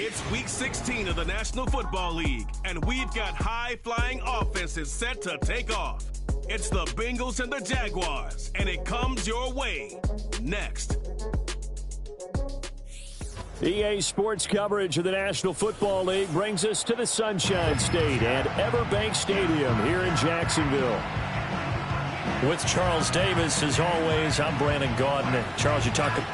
It's Week 16 of the National Football League, and we've got high-flying offenses set to take off. It's the Bengals and the Jaguars, and it comes your way next. EA Sports coverage of the National Football League brings us to the Sunshine State at Everbank Stadium here in Jacksonville. With Charles Davis, as always, I'm Brandon Gaudin. Charles, you're talking...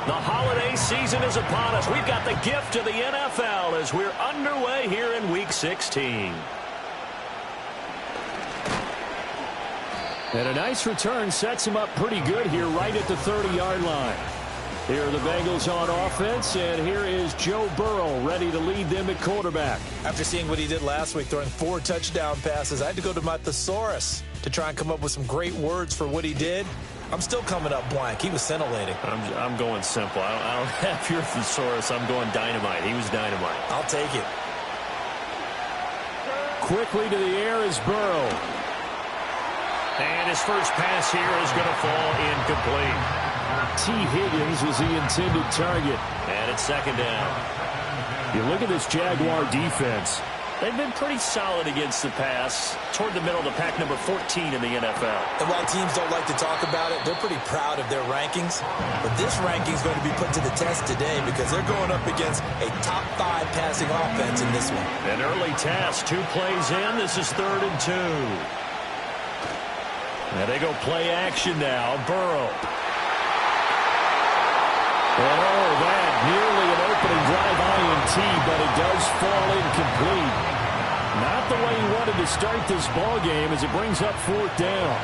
The holiday season is upon us. We've got the gift of the NFL as we're underway here in Week 16. And a nice return sets him up pretty good here right at the 30-yard line. Here are the Bengals on offense, and here is Joe Burrow ready to lead them at quarterback. After seeing what he did last week, throwing 4 touchdown passes, I had to go to my thesaurus to try and come up with some great words for what he did. I'm still coming up blank. He was scintillating. I'm going simple. I don't have your thesaurus. I'm going dynamite. He was dynamite. I'll take it. Quickly to the air is Burrow. And his first pass here is going to fall incomplete. T. Higgins was the intended target. And it's second down. You look at this Jaguar defense. They've been pretty solid against the pass, toward the middle of the pack, number 14 in the NFL. And while teams don't like to talk about it, they're pretty proud of their rankings. But this ranking is going to be put to the test today because they're going up against a top 5 passing offense in this one. An early task, 2 plays in. This is 3rd and 2. And they go play action now. Burrow. Oh, that nearly an opening drive INT, but it does fall incomplete. Not the way he wanted to start this ball game as it brings up 4th down.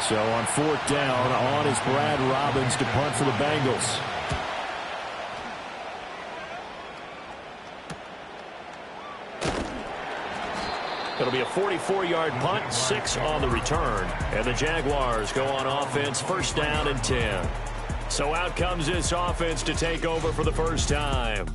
So on 4th down, on is Brad Robbins to punt for the Bengals. It'll be a 44-yard punt, 6 on the return. And the Jaguars go on offense, 1st down and 10. So out comes this offense to take over for the first time.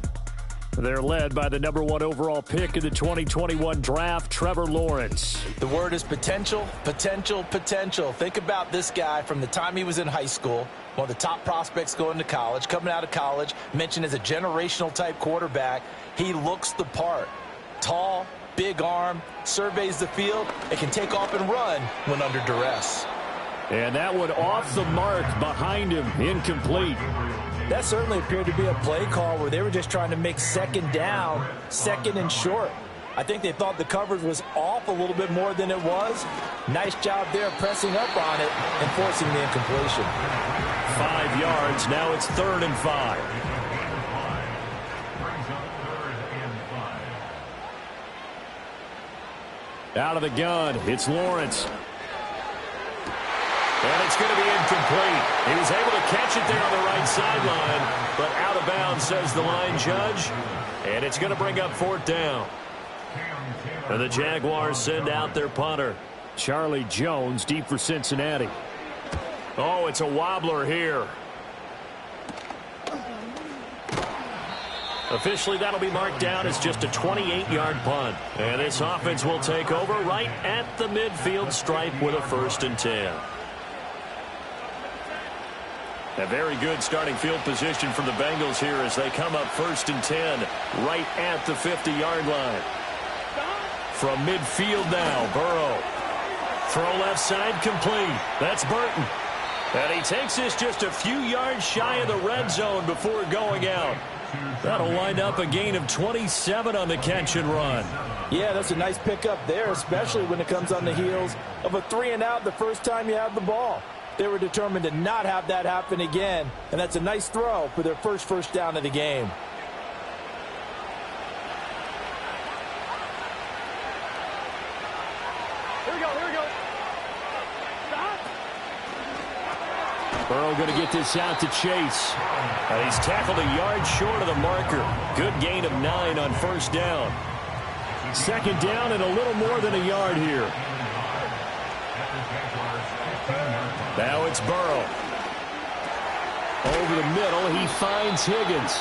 They're led by the number 1 overall pick in the 2021 draft, Trevor Lawrence. The word is potential, potential, potential. Think about this guy from the time he was in high school, one of the top prospects going to college, coming out of college, mentioned as a generational type quarterback. He looks the part. Tall, big arm, surveys the field, and can take off and run when under duress. And that one off the mark behind him, incomplete. That certainly appeared to be a play call where they were just trying to make 2nd down, 2nd and short. I think they thought the coverage was off a little bit more than it was. Nice job there pressing up on it and forcing the incompletion. 5 yards, now it's 3rd and 5. Out of the gun, it's Lawrence. And it's going to be incomplete. He was able to catch it there on the right sideline, but out of bounds, says the line judge. And it's going to bring up 4th down. And the Jaguars send out their punter. Charlie Jones deep for Cincinnati. Oh, it's a wobbler here. Officially, that'll be marked down as just a 28-yard punt. And this offense will take over right at the midfield stripe with a 1st and 10. A very good starting field position from the Bengals here as they come up 1st and 10 right at the 50-yard line. From midfield now, Burrow. Throw left side complete. That's Burton. And he takes this just a few yards shy of the red zone before going out. That'll wind up a gain of 27 on the catch and run. Yeah, that's a nice pickup there, especially when it comes on the heels of a 3-and-out the first time you have the ball. They were determined to not have that happen again, and that's a nice throw for their first down of the game. Here we go. Stop. Burrow going to get this out to Chase. He's tackled a yard short of the marker. Good gain of 9 on 1st down. 2nd down and a little more than a yard here. Now it's Burrow. Over the middle, he finds Higgins.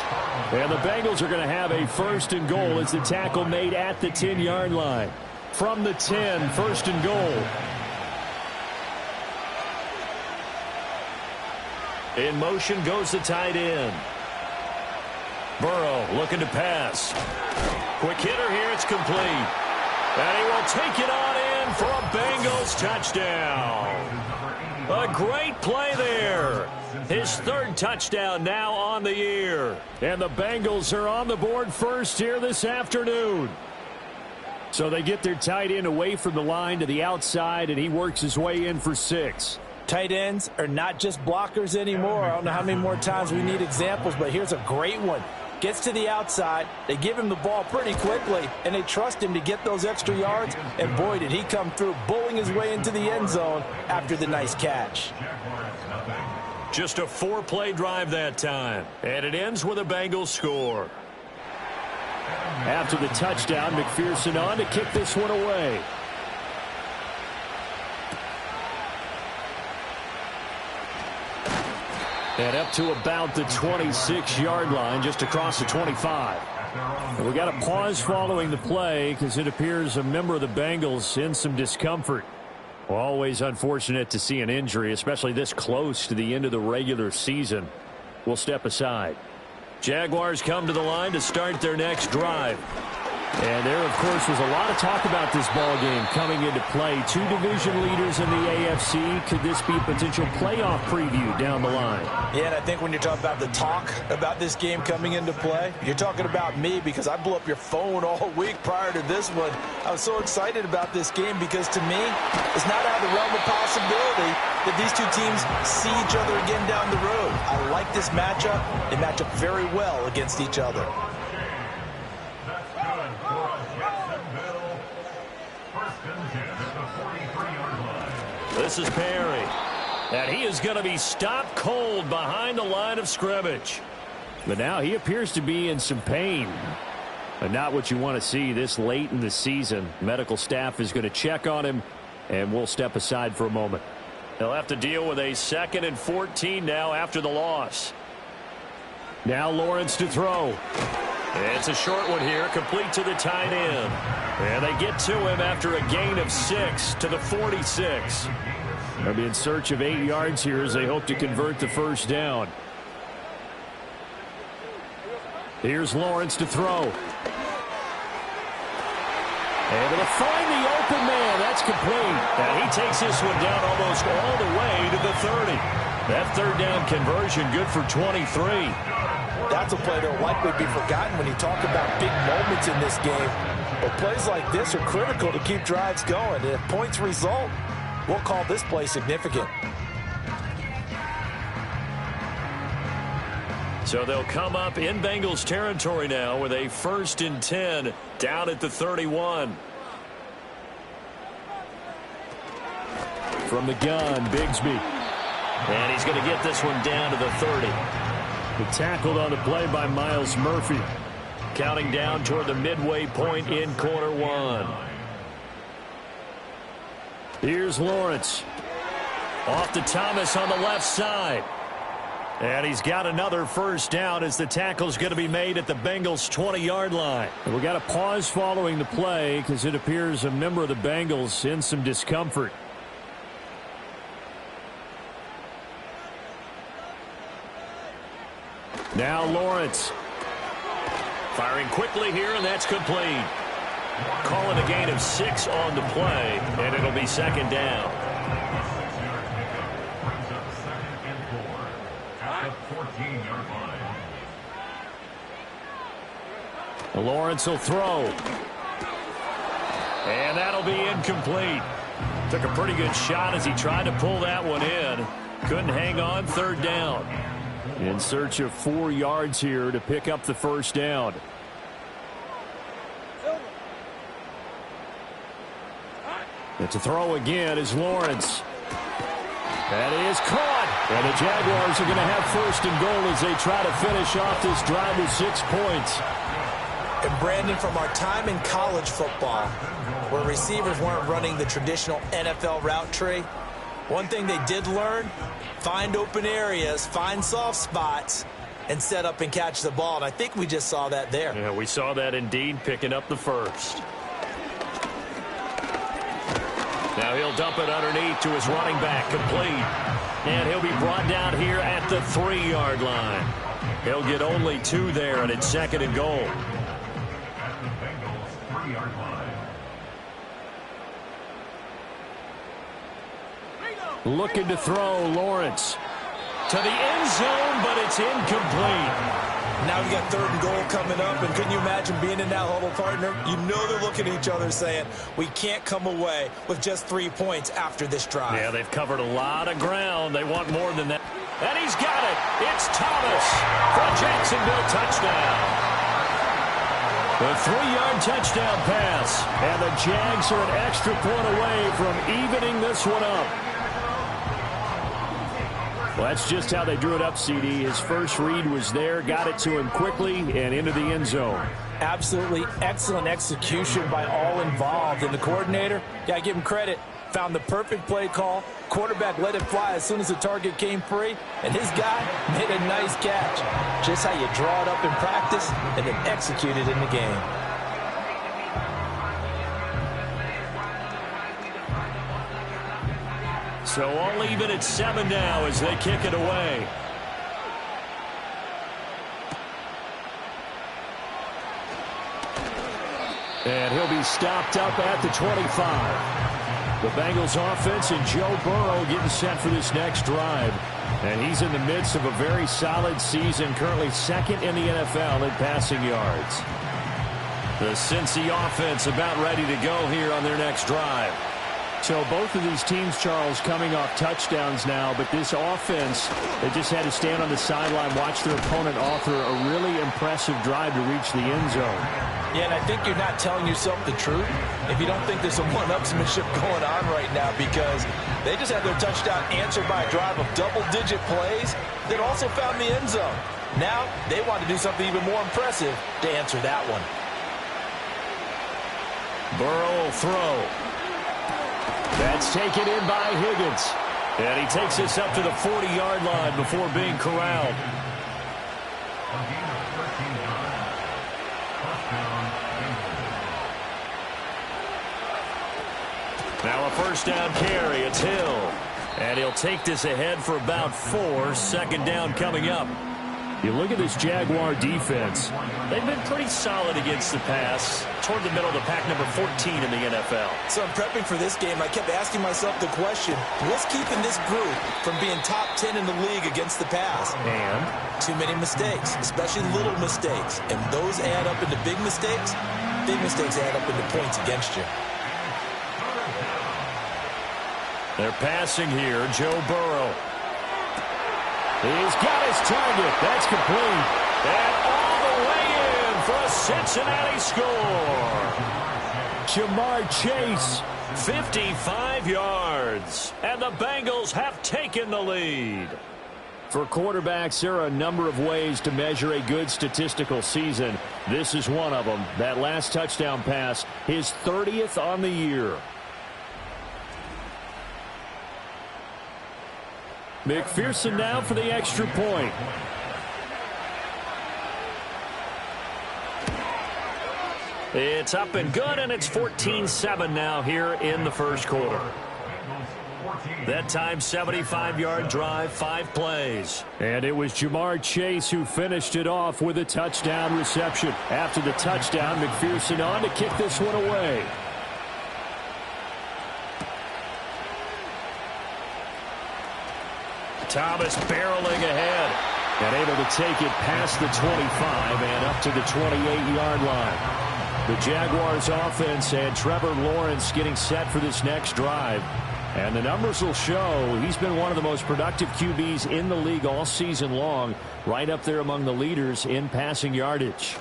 And the Bengals are going to have a first and goal as the tackle made at the 10-yard line. From the 10, first and goal. In motion goes the tight end. Burrow looking to pass. Quick hitter here, it's complete. And he will take it on in for a Bengals touchdown. A great play there. His third touchdown now on the year. And the Bengals are on the board first here this afternoon. So they get their tight end away from the line to the outside, and he works his way in for 6. Tight ends are not just blockers anymore. I don't know how many more times we need examples, but here's a great one. Gets to the outside, they give him the ball pretty quickly, and they trust him to get those extra yards, and boy, did he come through, bullying his way into the end zone after the nice catch. Just a 4-play drive that time, and it ends with a Bengals score. After the touchdown, McPherson on to kick this one away. And up to about the 26-yard line, just across the 25. And we got a pause following the play because it appears a member of the Bengals in some discomfort. Well, always unfortunate to see an injury, especially this close to the end of the regular season. We'll step aside. Jaguars come to the line to start their next drive. And there, of course, was a lot of talk about this ball game coming into play. 2 division leaders in the AFC. Could this be a potential playoff preview down the line? Yeah, and I think when you're talking about the talk about this game coming into play, you're talking about me because I blew up your phone all week prior to this one. I was so excited about this game because, to me, it's not out of the realm of possibility that these two teams see each other again down the road. I like this matchup. They match up very well against each other. This is Perry. And he is going to be stopped cold behind the line of scrimmage. But now he appears to be in some pain. But not what you want to see this late in the season. Medical staff is going to check on him, and we'll step aside for a moment. They'll have to deal with a 2nd and 14 now after the loss. Now Lawrence to throw. It's a short one here, complete to the tight end. And they get to him after a gain of 6 to the 46. They'll be in search of 8 yards here as they hope to convert the first down. Here's Lawrence to throw. Able to find the open man. That's complete. And he takes this one down almost all the way to the 30. That third down conversion good for 23. That's a play that will likely be forgotten when you talk about big moments in this game. But plays like this are critical to keep drives going. And if points result, we'll call this play significant. So they'll come up in Bengals territory now with a 1st and 10 down at the 31. From the gun, Bigsby. And he's going to get this one down to the 30. Tackled on the play by Miles Murphy. Counting down toward the midway point in quarter 1. Here's Lawrence. Off to Thomas on the left side. And he's got another first down as the tackle's going to be made at the Bengals 20-yard line. And we got a pause following the play because it appears a member of the Bengals in some discomfort. Now Lawrence. Firing quickly here, and that's complete. Calling a gain of 6 on the play, and it'll be 2nd down. Lawrence will throw. And that'll be incomplete. Took a pretty good shot as he tried to pull that one in. Couldn't hang on, 3rd down. In search of 4 yards here to pick up the first down. And to throw again is Lawrence. That is caught. And the Jaguars are going to have 1st and goal as they try to finish off this drive with 6 points. And Brandon, from our time in college football, where receivers weren't running the traditional NFL route tree, One thing they did learn, find open areas, find soft spots, and set up and catch the ball. And I think we just saw that there. Yeah, we saw that indeed, picking up the first. Now he'll dump it underneath to his running back, complete. And he'll be brought down here at the 3-yard line. He'll get only 2 there, and it's 2nd and goal. Looking to throw, Lawrence. To the end zone, but it's incomplete. Now we got 3rd and goal coming up, and couldn't you imagine being in that huddle, partner? You know they're looking at each other saying, we can't come away with just 3 points after this drive. Yeah, they've covered a lot of ground. They want more than that. And he's got it. It's Thomas for a Jacksonville touchdown. The 3-yard touchdown pass. And the Jags are an extra point away from evening this one up. Well, that's just how they drew it up, CD. His first read was there, got it to him quickly, and into the end zone. Absolutely excellent execution by all involved. And the coordinator, got to give him credit, found the perfect play call. Quarterback let it fly as soon as the target came free, and his guy made a nice catch. Just how you draw it up in practice and then execute it in the game. So all even at 7 now as they kick it away. And he'll be stopped up at the 25. The Bengals offense and Joe Burrow getting set for this next drive. And he's in the midst of a very solid season, currently 2nd in the NFL in passing yards. The Cincy offense about ready to go here on their next drive. So both of these teams, Charles, coming off touchdowns now, but this offense, they just had to stand on the sideline, watch their opponent author a really impressive drive to reach the end zone. Yeah, and I think you're not telling yourself the truth if you don't think there's some one-upsmanship going on right now, because they just had their touchdown answered by a drive of double-digit plays that also found the end zone. Now they want to do something even more impressive to answer that one. Burrow will throw. That's taken in by Higgins. And he takes this up to the 40-yard line before being corralled. Now a first down carry. It's Hill. And he'll take this ahead for about 4. 2nd down coming up. You look at this Jaguar defense. They've been pretty solid against the pass. Toward the middle of the pack, number 14 in the NFL. So in prepping for this game, I kept asking myself the question, what's keeping this group from being top 10 in the league against the pass? And too many mistakes, especially little mistakes. And those add up into big mistakes. Big mistakes add up into points against you. They're passing here. Joe Burrow. He's got his target. That's complete. And all the way in for a Cincinnati score. Jamar Chase. 55 yards. And the Bengals have taken the lead. For quarterbacks, there are a number of ways to measure a good statistical season. This is one of them. That last touchdown pass, his 30th on the year. McPherson now for the extra point. It's up and good, and it's 14-7 now here in the first quarter. That time, 75-yard drive, 5 plays. And it was Jamar Chase who finished it off with a touchdown reception. After the touchdown, McPherson on to kick this one away. Thomas barreling ahead. And able to take it past the 25 and up to the 28-yard line. The Jaguars offense and Trevor Lawrence getting set for this next drive. And the numbers will show he's been one of the most productive QBs in the league all season long. Right up there among the leaders in passing yardage.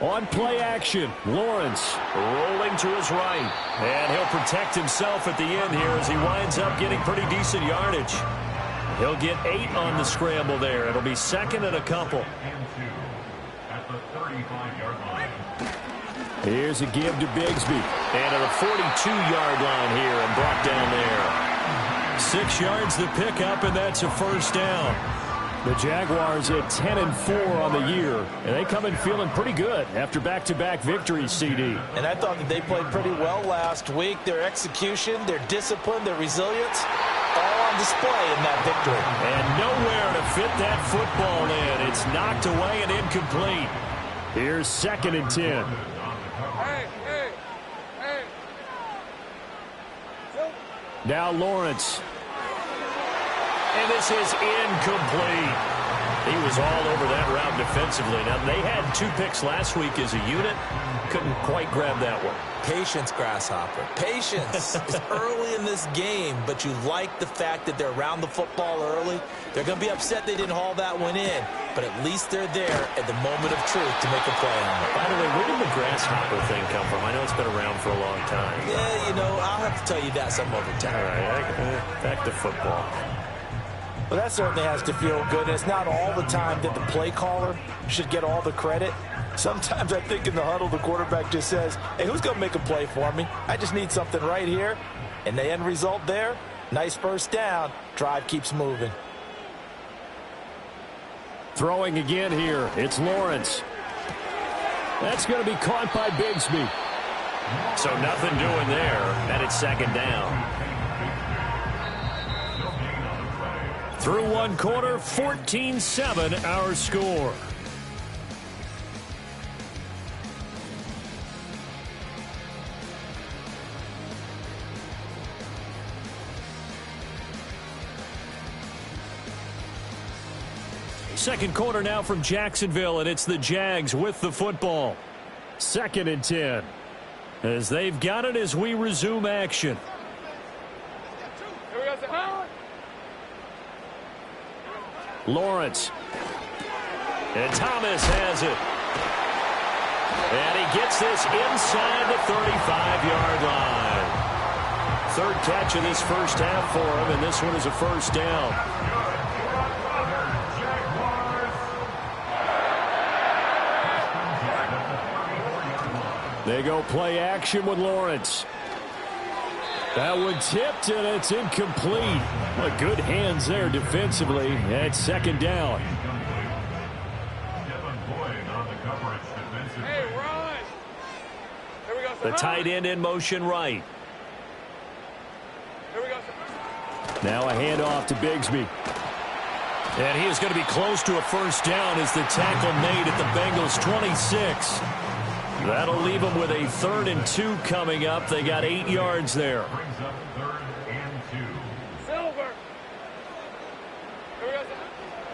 On play action, Lawrence rolling to his right. And he'll protect himself at the end here as he winds up getting pretty decent yardage. He'll get 8 on the scramble there. It'll be 2nd and a couple. Here's a give to Bigsby. And at the 42-yard line here and brought down there. 6 yards the pickup, and that's a first down. The Jaguars at 10-4 on the year, and they come in feeling pretty good after back-to-back victories, CD. And I thought that they played pretty well last week. Their execution, their discipline, their resilience, all on display in that victory. And nowhere to fit that football in. It's knocked away and incomplete. Here's 2nd and 10. Now Lawrence. And this is incomplete. He was all over that route defensively. Now, they had 2 picks last week as a unit. Couldn't quite grab that one. Patience, Grasshopper. Patience. It's early in this game, but you like the fact that they're around the football early. They're going to be upset they didn't haul that one in, but at least they're there at the moment of truth to make a play on it. By the way, where did the Grasshopper thing come from? I know it's been around for a long time. Yeah, you know, I'll have to tell you that some other time. All right, back to football. Well, that certainly has to feel good. It's not all the time that the play caller should get all the credit. Sometimes I think in the huddle, the quarterback just says, hey, who's going to make a play for me? I just need something right here. And the end result there, nice first down. Drive keeps moving. Throwing again here. It's Lawrence. That's going to be caught by Bigsby. So nothing doing there. And it's 2nd down. Through 1 quarter, 14-7 our score. Second quarter now from Jacksonville, and it's the Jags with the football. 2nd and 10. As they've got it as we resume action. Lawrence. And Thomas has it. And he gets this inside the 35-yard line. 3rd catch of this first half for him, and this one is a first down. They go play action with Lawrence. That one tipped, and it's incomplete. Well, good hands there defensively. It's 2nd down. The tight end in motion right. Now a handoff to Bigsby. And he is going to be close to a first down as the tackle made at the Bengals' 26. That'll leave them with a 3rd and 2 coming up. They got 8 yards there.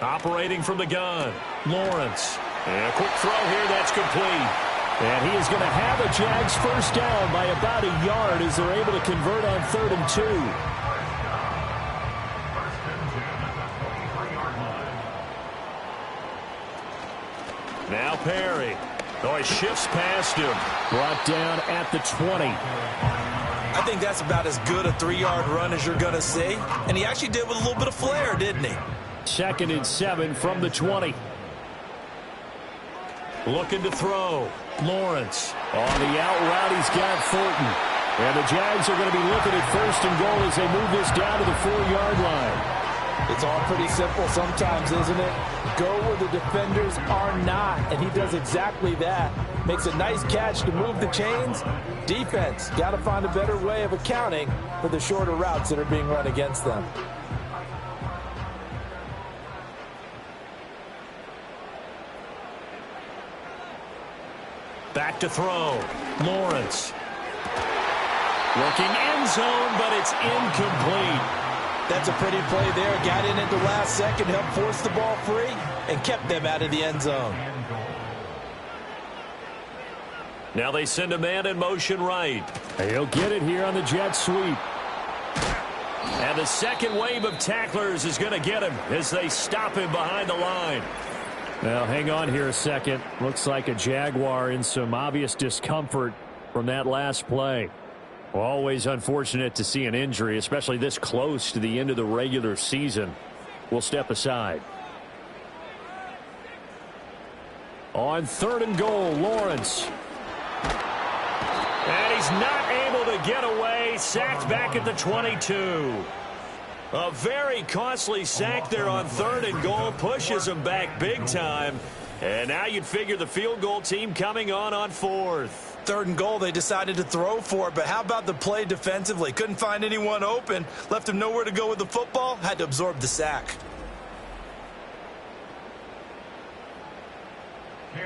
Operating from the gun, Lawrence. And a quick throw here, that's complete. And he is going to have a Jags first down by about a yard as they're able to convert on 3rd and 2. Now Perry. Oh, he shifts past him. Brought down at the 20. I think that's about as good a 3-yard run as you're going to see. And he actually did with a little bit of flair, didn't he? 2nd and 7 from the 20. Looking to throw. Lawrence. On the out route, he's got Thornton. And the Jags are going to be looking at 1st and goal as they move this down to the 4-yard line. It's all pretty simple sometimes, isn't it? Go where the defenders are not, and he does exactly that. Makes a nice catch to move the chains. Defense, got to find a better way of accounting for the shorter routes that are being run against them. Back to throw. Lawrence. Looking end zone, but it's incomplete. That's a pretty play there. Got in at the last second, helped force the ball free, and kept them out of the end zone. Now they send a man in motion right. He'll get it here on the jet sweep. And the second wave of tacklers is going to get him as they stop him behind the line. Now, hang on here a second. Looks like a Jaguar in some obvious discomfort from that last play. Well, always unfortunate to see an injury, especially this close to the end of the regular season. We'll step aside. On 3rd and goal, Lawrence. And he's not able to get away. Sacked back at the 22. A very costly sack there on 3rd and goal. Pushes them back big time. And now you'd figure the field goal team coming on 4th. 3rd and goal, they decided to throw for it, but how about the play defensively? Couldn't find anyone open, left him nowhere to go with the football, had to absorb the sack.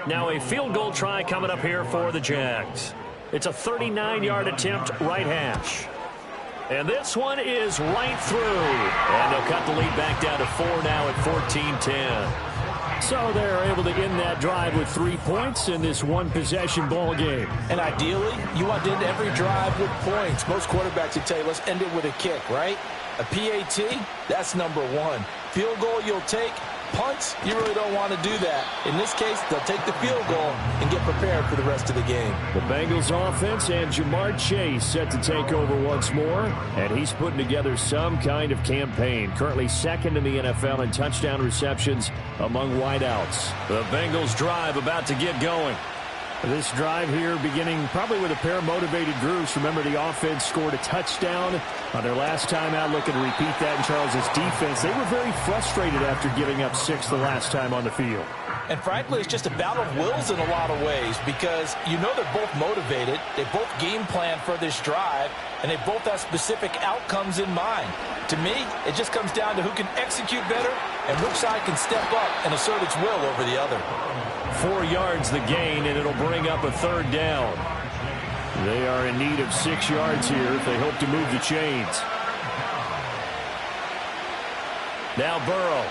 Now a field goal try coming up here for the Jags. It's a 39-yard attempt, right hash. And this one is right through. And they'll cut the lead back down to 4 now at 14-10. So they're able to end that drive with 3 points in this one-possession ball game. And ideally, you want to end every drive with points. Most quarterbacks would tell you, let's end it with a kick, right? A PAT, that's number 1. Field goal you'll take. Punts, you really don't want to do that. In this case, they'll take the field goal and get prepared for the rest of the game. The Bengals offense and Jamar Chase set to take over once more, and he's putting together some kind of campaign. Currently 2nd in the NFL in touchdown receptions among wideouts. The Bengals drive about to get going. This drive here beginning probably with a pair of motivated groups. Remember, the offense scored a touchdown on their last time out, looking to repeat that in Charles's defense. They were very frustrated after giving up 6 the last time on the field. And frankly, it's just a battle of wills in a lot of ways because you know they're both motivated. They both game plan for this drive, and they both have specific outcomes in mind. To me, it just comes down to who can execute better and which side can step up and assert its will over the other. 4 yards the gain, and it'll bring up a 3rd down. They are in need of 6 yards here if they hope to move the chains. Now Burrow.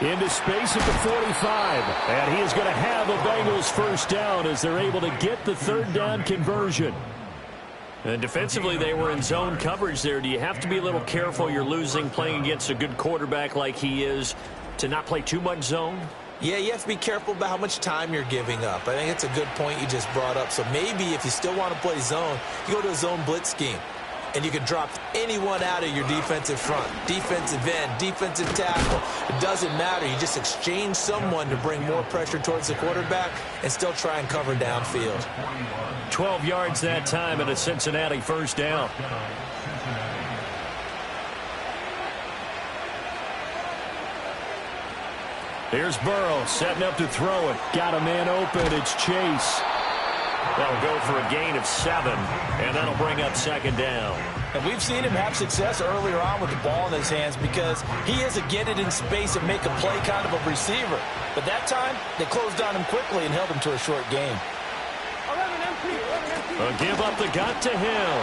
Into space at the 45. And he is going to have a Bengals first down as they're able to get the 3rd down conversion. And defensively, they were in zone coverage there. Do you have to be a little careful? You're losing playing against a good quarterback like he is to not play too much zone? Yeah, you have to be careful about how much time you're giving up. I think it's a good point you just brought up. So maybe if you still want to play zone, you go to a zone blitz scheme. And you can drop anyone out of your defensive front, defensive end, defensive tackle. It doesn't matter. You just exchange someone to bring more pressure towards the quarterback and still try and cover downfield. 12 yards that time and a Cincinnati first down. Here's Burrow setting up to throw it. Got a man open. It's Chase. That'll go for a gain of 7, and that'll bring up 2nd down. And we've seen him have success earlier on with the ball in his hands because he is a get it in space and make a play kind of a receiver. But that time, they closed on him quickly and held him to a short gain. A give up the gut to Hill.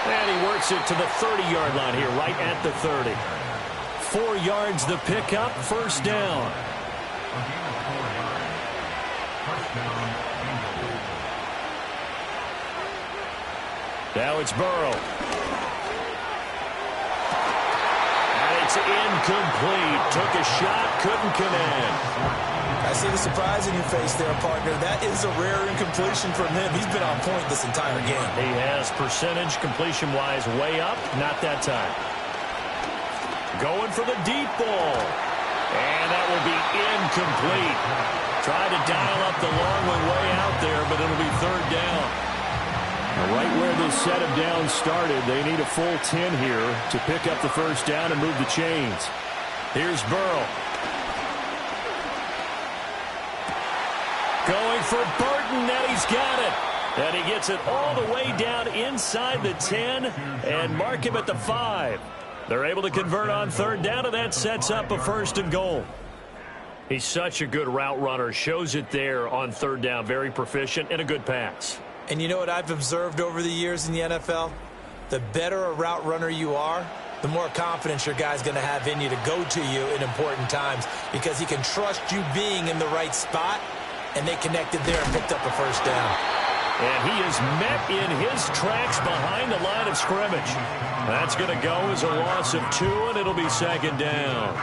And he works it to the 30-yard line here, right at the 30. 4 yards the pickup, first down. Now it's Burrow. And it's incomplete. Took a shot, couldn't connect. I see the surprise in your face there, partner. That is a rare incompletion from him. He's been on point this entire game. He has percentage completion-wise way up. Not that time. Going for the deep ball. And that will be incomplete. Tried to dial up the long one way out there, but it'll be 3rd down. Right where this set of downs started, they need a full 10 here to pick up the first down and move the chains. Here's Burrow. Going for Burton, and he's got it. And he gets it all the way down inside the 10 and mark him at the 5. They're able to convert on 3rd down, and that sets up a 1st and goal. He's such a good route runner. Shows it there on 3rd down. Very proficient and a good pass. And you know what I've observed over the years in the NFL? The better a route runner you are, the more confidence your guy's going to have in you to go to you in important times because he can trust you being in the right spot, and they connected there and picked up a first down. And he is met in his tracks behind the line of scrimmage. That's going to go as a loss of 2, and it'll be 2nd down.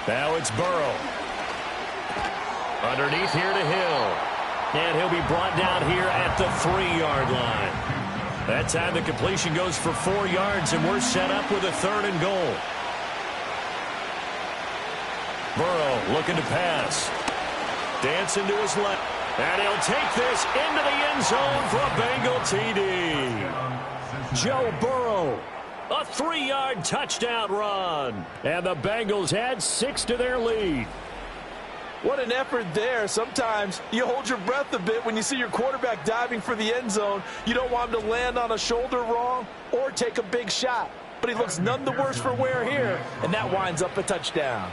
Now it's Burrow. Underneath here to Hill. And he'll be brought down here at the 3-yard line. That time the completion goes for 4 yards, and we're set up with a 3rd and goal. Looking to pass. Dancing to his left. And he'll take this into the end zone for a Bengal TD. Joe Burrow. A 3-yard touchdown run. And the Bengals add 6 to their lead. What an effort there. Sometimes you hold your breath a bit when you see your quarterback diving for the end zone. You don't want him to land on a shoulder wrong or take a big shot. But he looks none the worse for wear here, and that winds up a touchdown.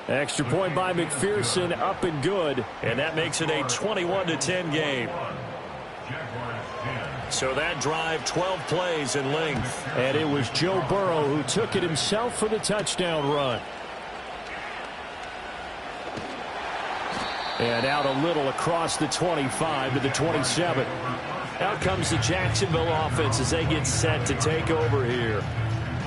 Extra point by McPherson, up and good. And that makes it a 21-10 game. So that drive, 12 plays in length. And it was Joe Burrow who took it himself for the touchdown run. And out a little across the 25 to the 27. Out comes the Jacksonville offense as they get set to take over here.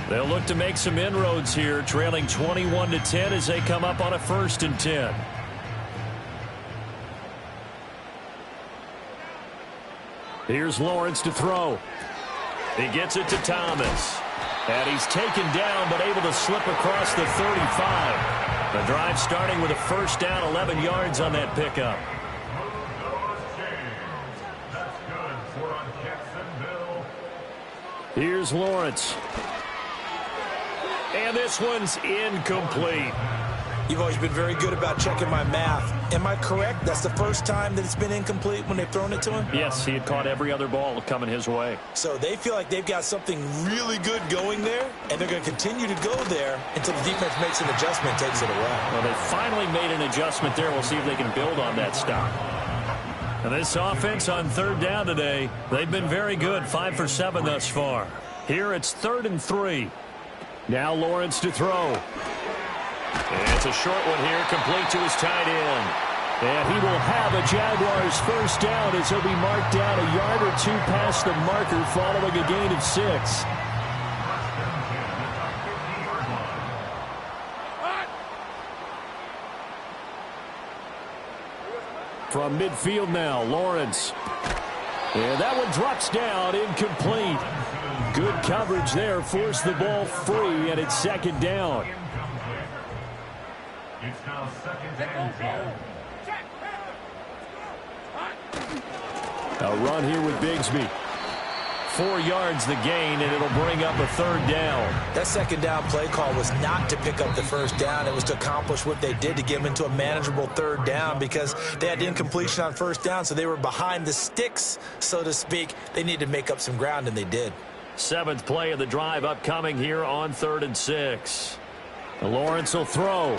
They'll look to make some inroads here, trailing 21-10 as they come up on a 1st and 10. Here's Lawrence to throw. He gets it to Thomas. And he's taken down but able to slip across the 35. The drive starting with a 1st down, 11 yards on that pickup. Here's Lawrence. And this one's incomplete. You've always been very good about checking my math. Am I correct? That's the first time that it's been incomplete when they've thrown it to him? Yes, he had caught every other ball coming his way. So they feel like they've got something really good going there, and they're going to continue to go there until the defense makes an adjustment and takes it away. Well, they finally made an adjustment there. We'll see if they can build on that stop. And this offense on 3rd down today, they've been very good, 5 for 7 thus far. Here it's 3rd and 3. Now Lawrence to throw. And it's a short one here, complete to his tight end. And he will have a Jaguars 1st down as he'll be marked down a yard or 2 past the marker following a gain of 6. From midfield now, Lawrence. And that one drops down, incomplete. Good coverage there, forced the ball free, and it's 2nd down. It's now 2nd and 10. A run here with Bigsby. 4 yards the gain, and it'll bring up a 3rd down. That 2nd down play call was not to pick up the 1st down. It was to accomplish what they did to get them into a manageable 3rd down because they had incompletion on 1st down, so they were behind the sticks, so to speak. They needed to make up some ground, and they did. 7th play of the drive upcoming here on 3rd and 6. Lawrence will throw.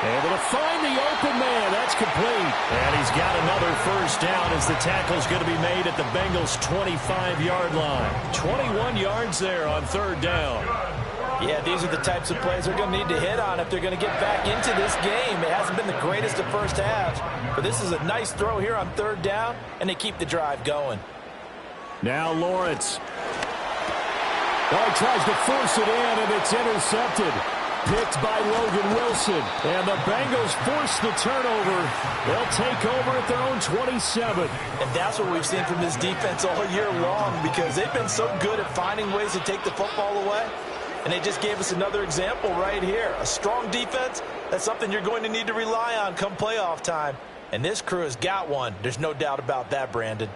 Able to find the open man. That's complete. And he's got another 1st down as the tackle's going to be made at the Bengals' 25-yard line. 21 yards there on 3rd down. Yeah, these are the types of plays they're going to need to hit on if they're going to get back into this game. It hasn't been the greatest of first halves, but this is a nice throw here on 3rd down, and they keep the drive going. Now Lawrence. Oh, he tries to force it in, and it's intercepted. Picked by Logan Wilson. And the Bengals force the turnover. They'll take over at their own 27. And that's what we've seen from this defense all year long because they've been so good at finding ways to take the football away. And they just gave us another example right here. A strong defense, that's something you're going to need to rely on come playoff time. And this crew has got one. There's no doubt about that, Brandon.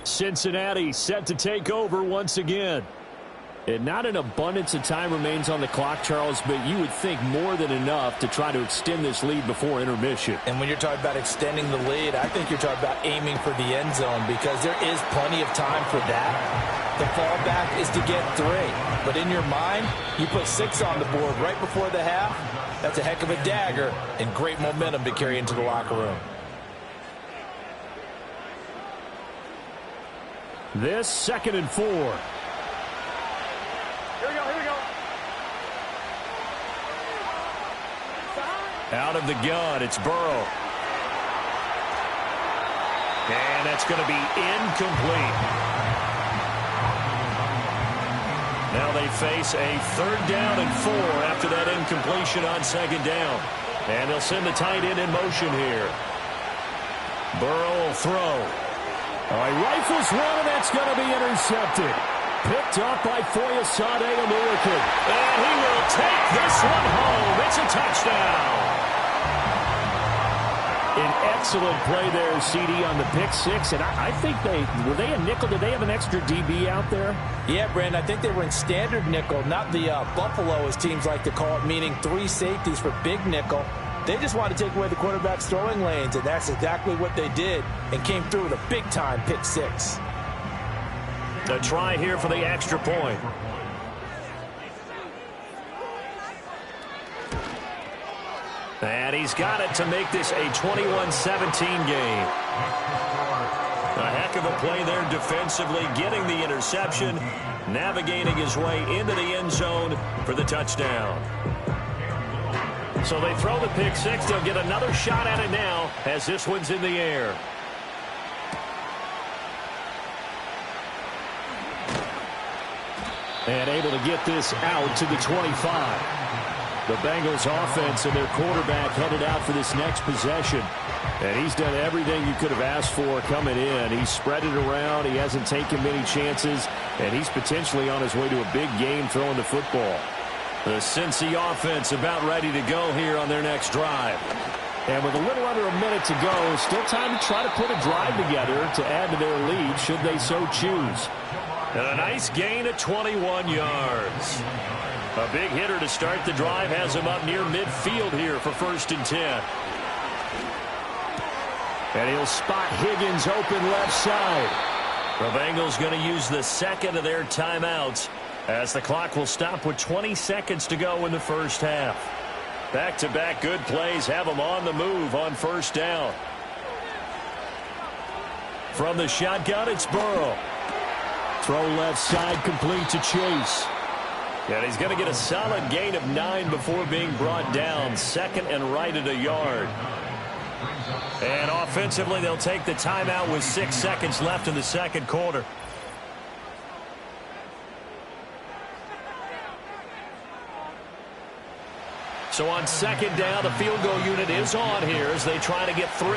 Cincinnati set to take over once again. And not an abundance of time remains on the clock, Charles, but you would think more than enough to try to extend this lead before intermission. And when you're talking about extending the lead, I think you're talking about aiming for the end zone because there is plenty of time for that. The fallback is to get 3. But in your mind, you put 6 on the board right before the half. That's a heck of a dagger and great momentum to carry into the locker room. This 2nd and 4. Here we go, here we go. Out of the gun, it's Burrow. And that's going to be incomplete. Now they face a 3rd down and 4 after that incompletion on 2nd down. And they'll send the tight end in motion here. Burrow will throw. He rifles one, and that's going to be intercepted. Picked up by Foyesade Oluokun. And he will take this one home. It's a touchdown. An excellent play there, CD, on the pick six. And I think were they a nickel? Did they have an extra DB out there? Yeah, Brandon, I think they were in standard nickel, not the Buffalo, as teams like to call it, meaning 3 safeties for big nickel. They just want to take away the quarterback's throwing lanes, and that's exactly what they did, and came through with a big-time pick six. A try here for the extra point. And he's got it to make this a 21-17 game. A heck of a play there defensively, getting the interception, navigating his way into the end zone for the touchdown. So they throw the pick six. They'll get another shot at it now as this one's in the air. And able to get this out to the 25. The Bengals offense and their quarterback headed out for this next possession. And he's done everything you could have asked for coming in. He's spread it around. He hasn't taken many chances. And he's potentially on his way to a big game throwing the football. The Cincy offense about ready to go here on their next drive. And with a little under a minute to go, still time to try to put a drive together to add to their lead should they so choose. And a nice gain of 21 yards. A big hitter to start the drive has him up near midfield here for 1st and 10. And he'll spot Higgins open left side. The Bengals going to use the second of their timeouts as the clock will stop with 20 seconds to go in the first half. Back-to-back good plays have them on the move on 1st down. From the shotgun, it's Burrow. Throw left side complete to Chase. And he's going to get a solid gain of 9 before being brought down. 2nd and right at a yard. And offensively, they'll take the timeout with 6 seconds left in the second quarter. So on 2nd down, the field goal unit is on here as they try to get 3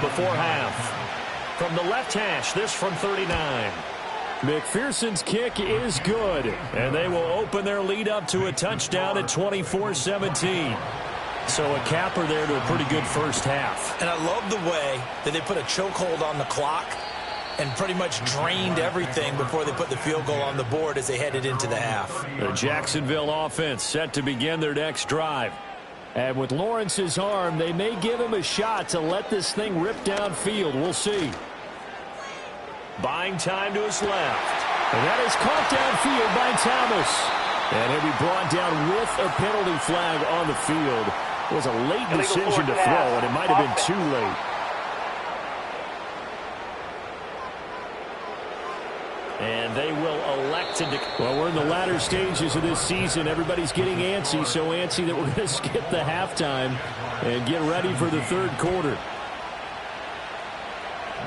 before half. From the left hash, this from 39. McPherson's kick is good. And they will open their lead up to a touchdown at 24-17. So a capper there to a pretty good first half. And I love the way that they put a chokehold on the clock and pretty much drained everything before they put the field goal on the board as they headed into the half. The Jacksonville offense set to begin their next drive. And with Lawrence's arm, they may give him a shot to let this thing rip downfield. We'll see. Buying time to his left. And that is caught downfield by Thomas. And he'll be brought down with a penalty flag on the field. It was a late decision to throw, and it might have been too late. And they will elect to... Well, we're in the latter stages of this season. Everybody's getting antsy, so antsy that we're going to skip the halftime and get ready for the third quarter.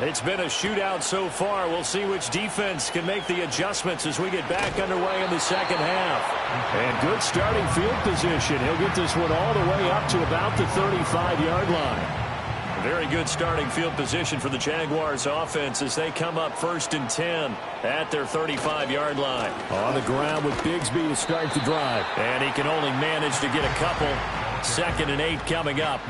It's been a shootout so far. We'll see which defense can make the adjustments as we get back underway in the second half. And good starting field position. He'll get this one all the way up to about the 35-yard line. Very good starting field position for the Jaguars offense as they come up 1st and 10 at their 35-yard line. On the ground with Bigsby to start the drive. And he can only manage to get a couple. 2nd and 8 coming up.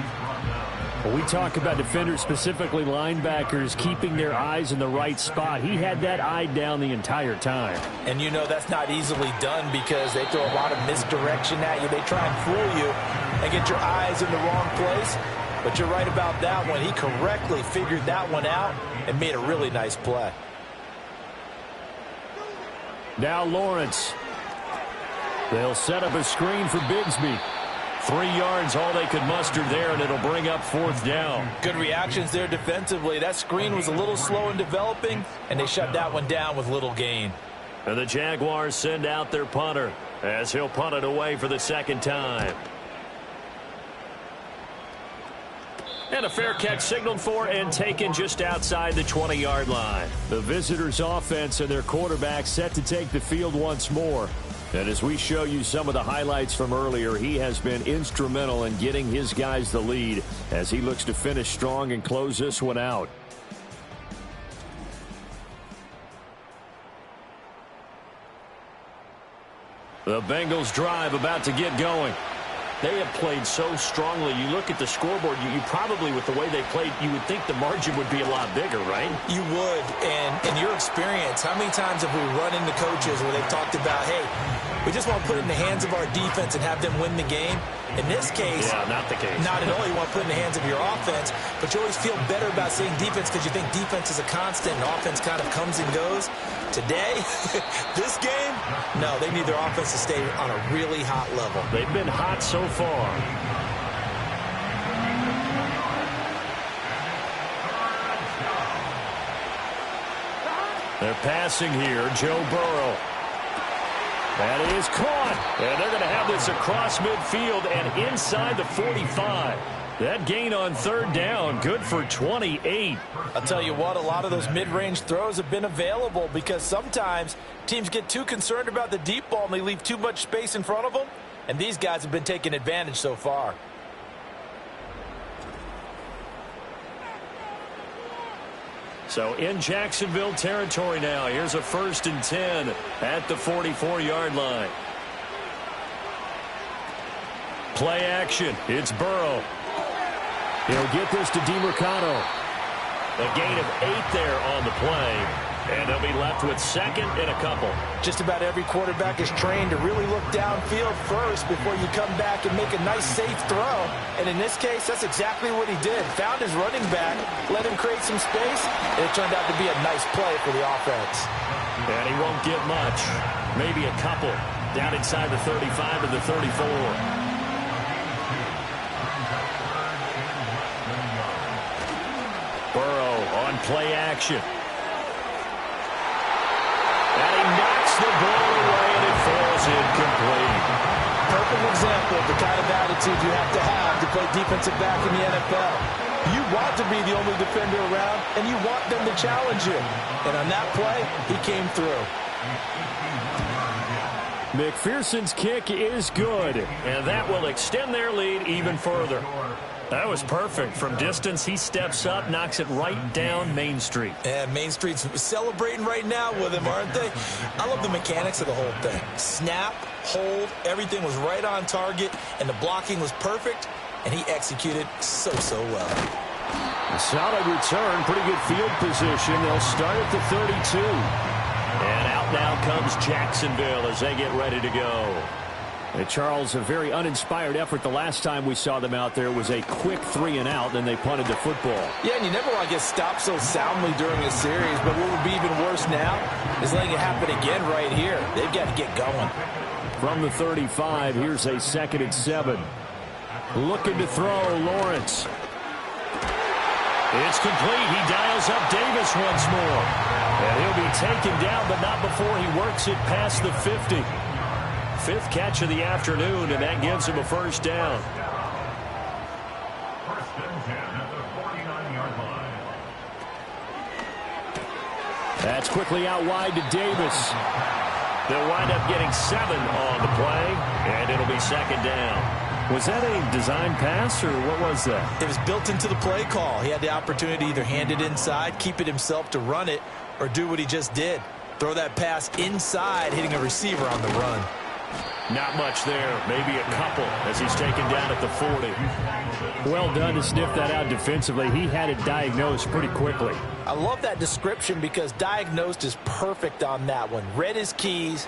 Well, we talk about defenders, specifically linebackers, keeping their eyes in the right spot. He had that eye down the entire time. And you know that's not easily done because they throw a lot of misdirection at you. They try and fool you and get your eyes in the wrong place. But you're right about that one. He correctly figured that one out and made a really nice play. Now Lawrence. They'll set up a screen for Bigsby. 3 yards, all they could muster there, and it'll bring up 4th down. Good reactions there defensively. That screen was a little slow in developing, and they shut that one down with little gain. And the Jaguars send out their punter as he'll punt it away for the 2nd time. And a fair catch signaled for and taken just outside the 20-yard line. The visitors' offense and their quarterback set to take the field once more. And as we show you some of the highlights from earlier, he has been instrumental in getting his guys the lead as he looks to finish strong and close this one out. The Bengals drive about to get going. They have played so strongly. You look at the scoreboard, you probably, with the way they played, you would think the margin would be a lot bigger, right? You would. And in your experience, how many times have we run into coaches where they've talked about, hey, we just want to put it in the hands of our defense and have them win the game? In this case, yeah, not the case. Not at all. You want to put it in the hands of your offense, but you always feel better about saying defense because you think defense is a constant and offense kind of comes and goes. Today, this game, no, they need their offense to stay on a really hot level. They've been hot so far. They're passing here. Joe Burrow. That is caught. And they're going to have this across midfield and inside the 45. That gain on third down, good for 28. I'll tell you what, a lot of those mid-range throws have been available because sometimes teams get too concerned about the deep ball and they leave too much space in front of them. And these guys have been taking advantage so far. So in Jacksonville territory now. Here's a 1st and 10 at the 44-yard line. Play action. It's Burrow. He'll get this to DeMarcano. A gain of 8 there on the play. And they'll be left with 2nd and a couple. Just about every quarterback is trained to really look downfield first before you come back and make a nice, safe throw. And in this case, that's exactly what he did. Found his running back, let him create some space, and it turned out to be a nice play for the offense. And he won't get much. Maybe a couple. Down inside the 35 to the 34. Burrow on play action. And he knocks the ball away, and it falls incomplete. Perfect example of the kind of attitude you have to play defensive back in the NFL. You want to be the only defender around, and you want them to challenge you. And on that play, he came through. McPherson's kick is good. And that will extend their lead even further. That was perfect. From distance, he steps up, knocks it right down Main Street. And Main Street's celebrating right now with him, aren't they? I love the mechanics of the whole thing. Snap, hold, everything was right on target, and the blocking was perfect, and he executed so well. A solid return, pretty good field position. They'll start at the 32. And out now comes Jacksonville as they get ready to go. And Charles, a very uninspired effort the last time we saw them out there was a quick 3-and-out, then they punted the football. Yeah, and you never want to get stopped so soundly during a series, but what would be even worse now is letting it happen again right here. They've got to get going. From the 35, here's a 2nd and 7. Looking to throw, Lawrence. It's complete. He dials up Davis once more. And he'll be taken down, but not before he works it past the 50. 5th catch of the afternoon, and that gives him a 1st down. 1st and 10 at the 49-yard line. That's quickly out wide to Davis. They'll wind up getting 7 on the play, and it'll be 2nd down. Was that a design pass, or what was that? It was built into the play call. He had the opportunity to either hand it inside, keep it himself to run it, or do what he just did. Throw that pass inside, hitting a receiver on the run. Not much there. Maybe a couple as he's taken down at the 40. Well done to sniff that out defensively. He had it diagnosed pretty quickly. I love that description because diagnosed is perfect on that one. Read his keys,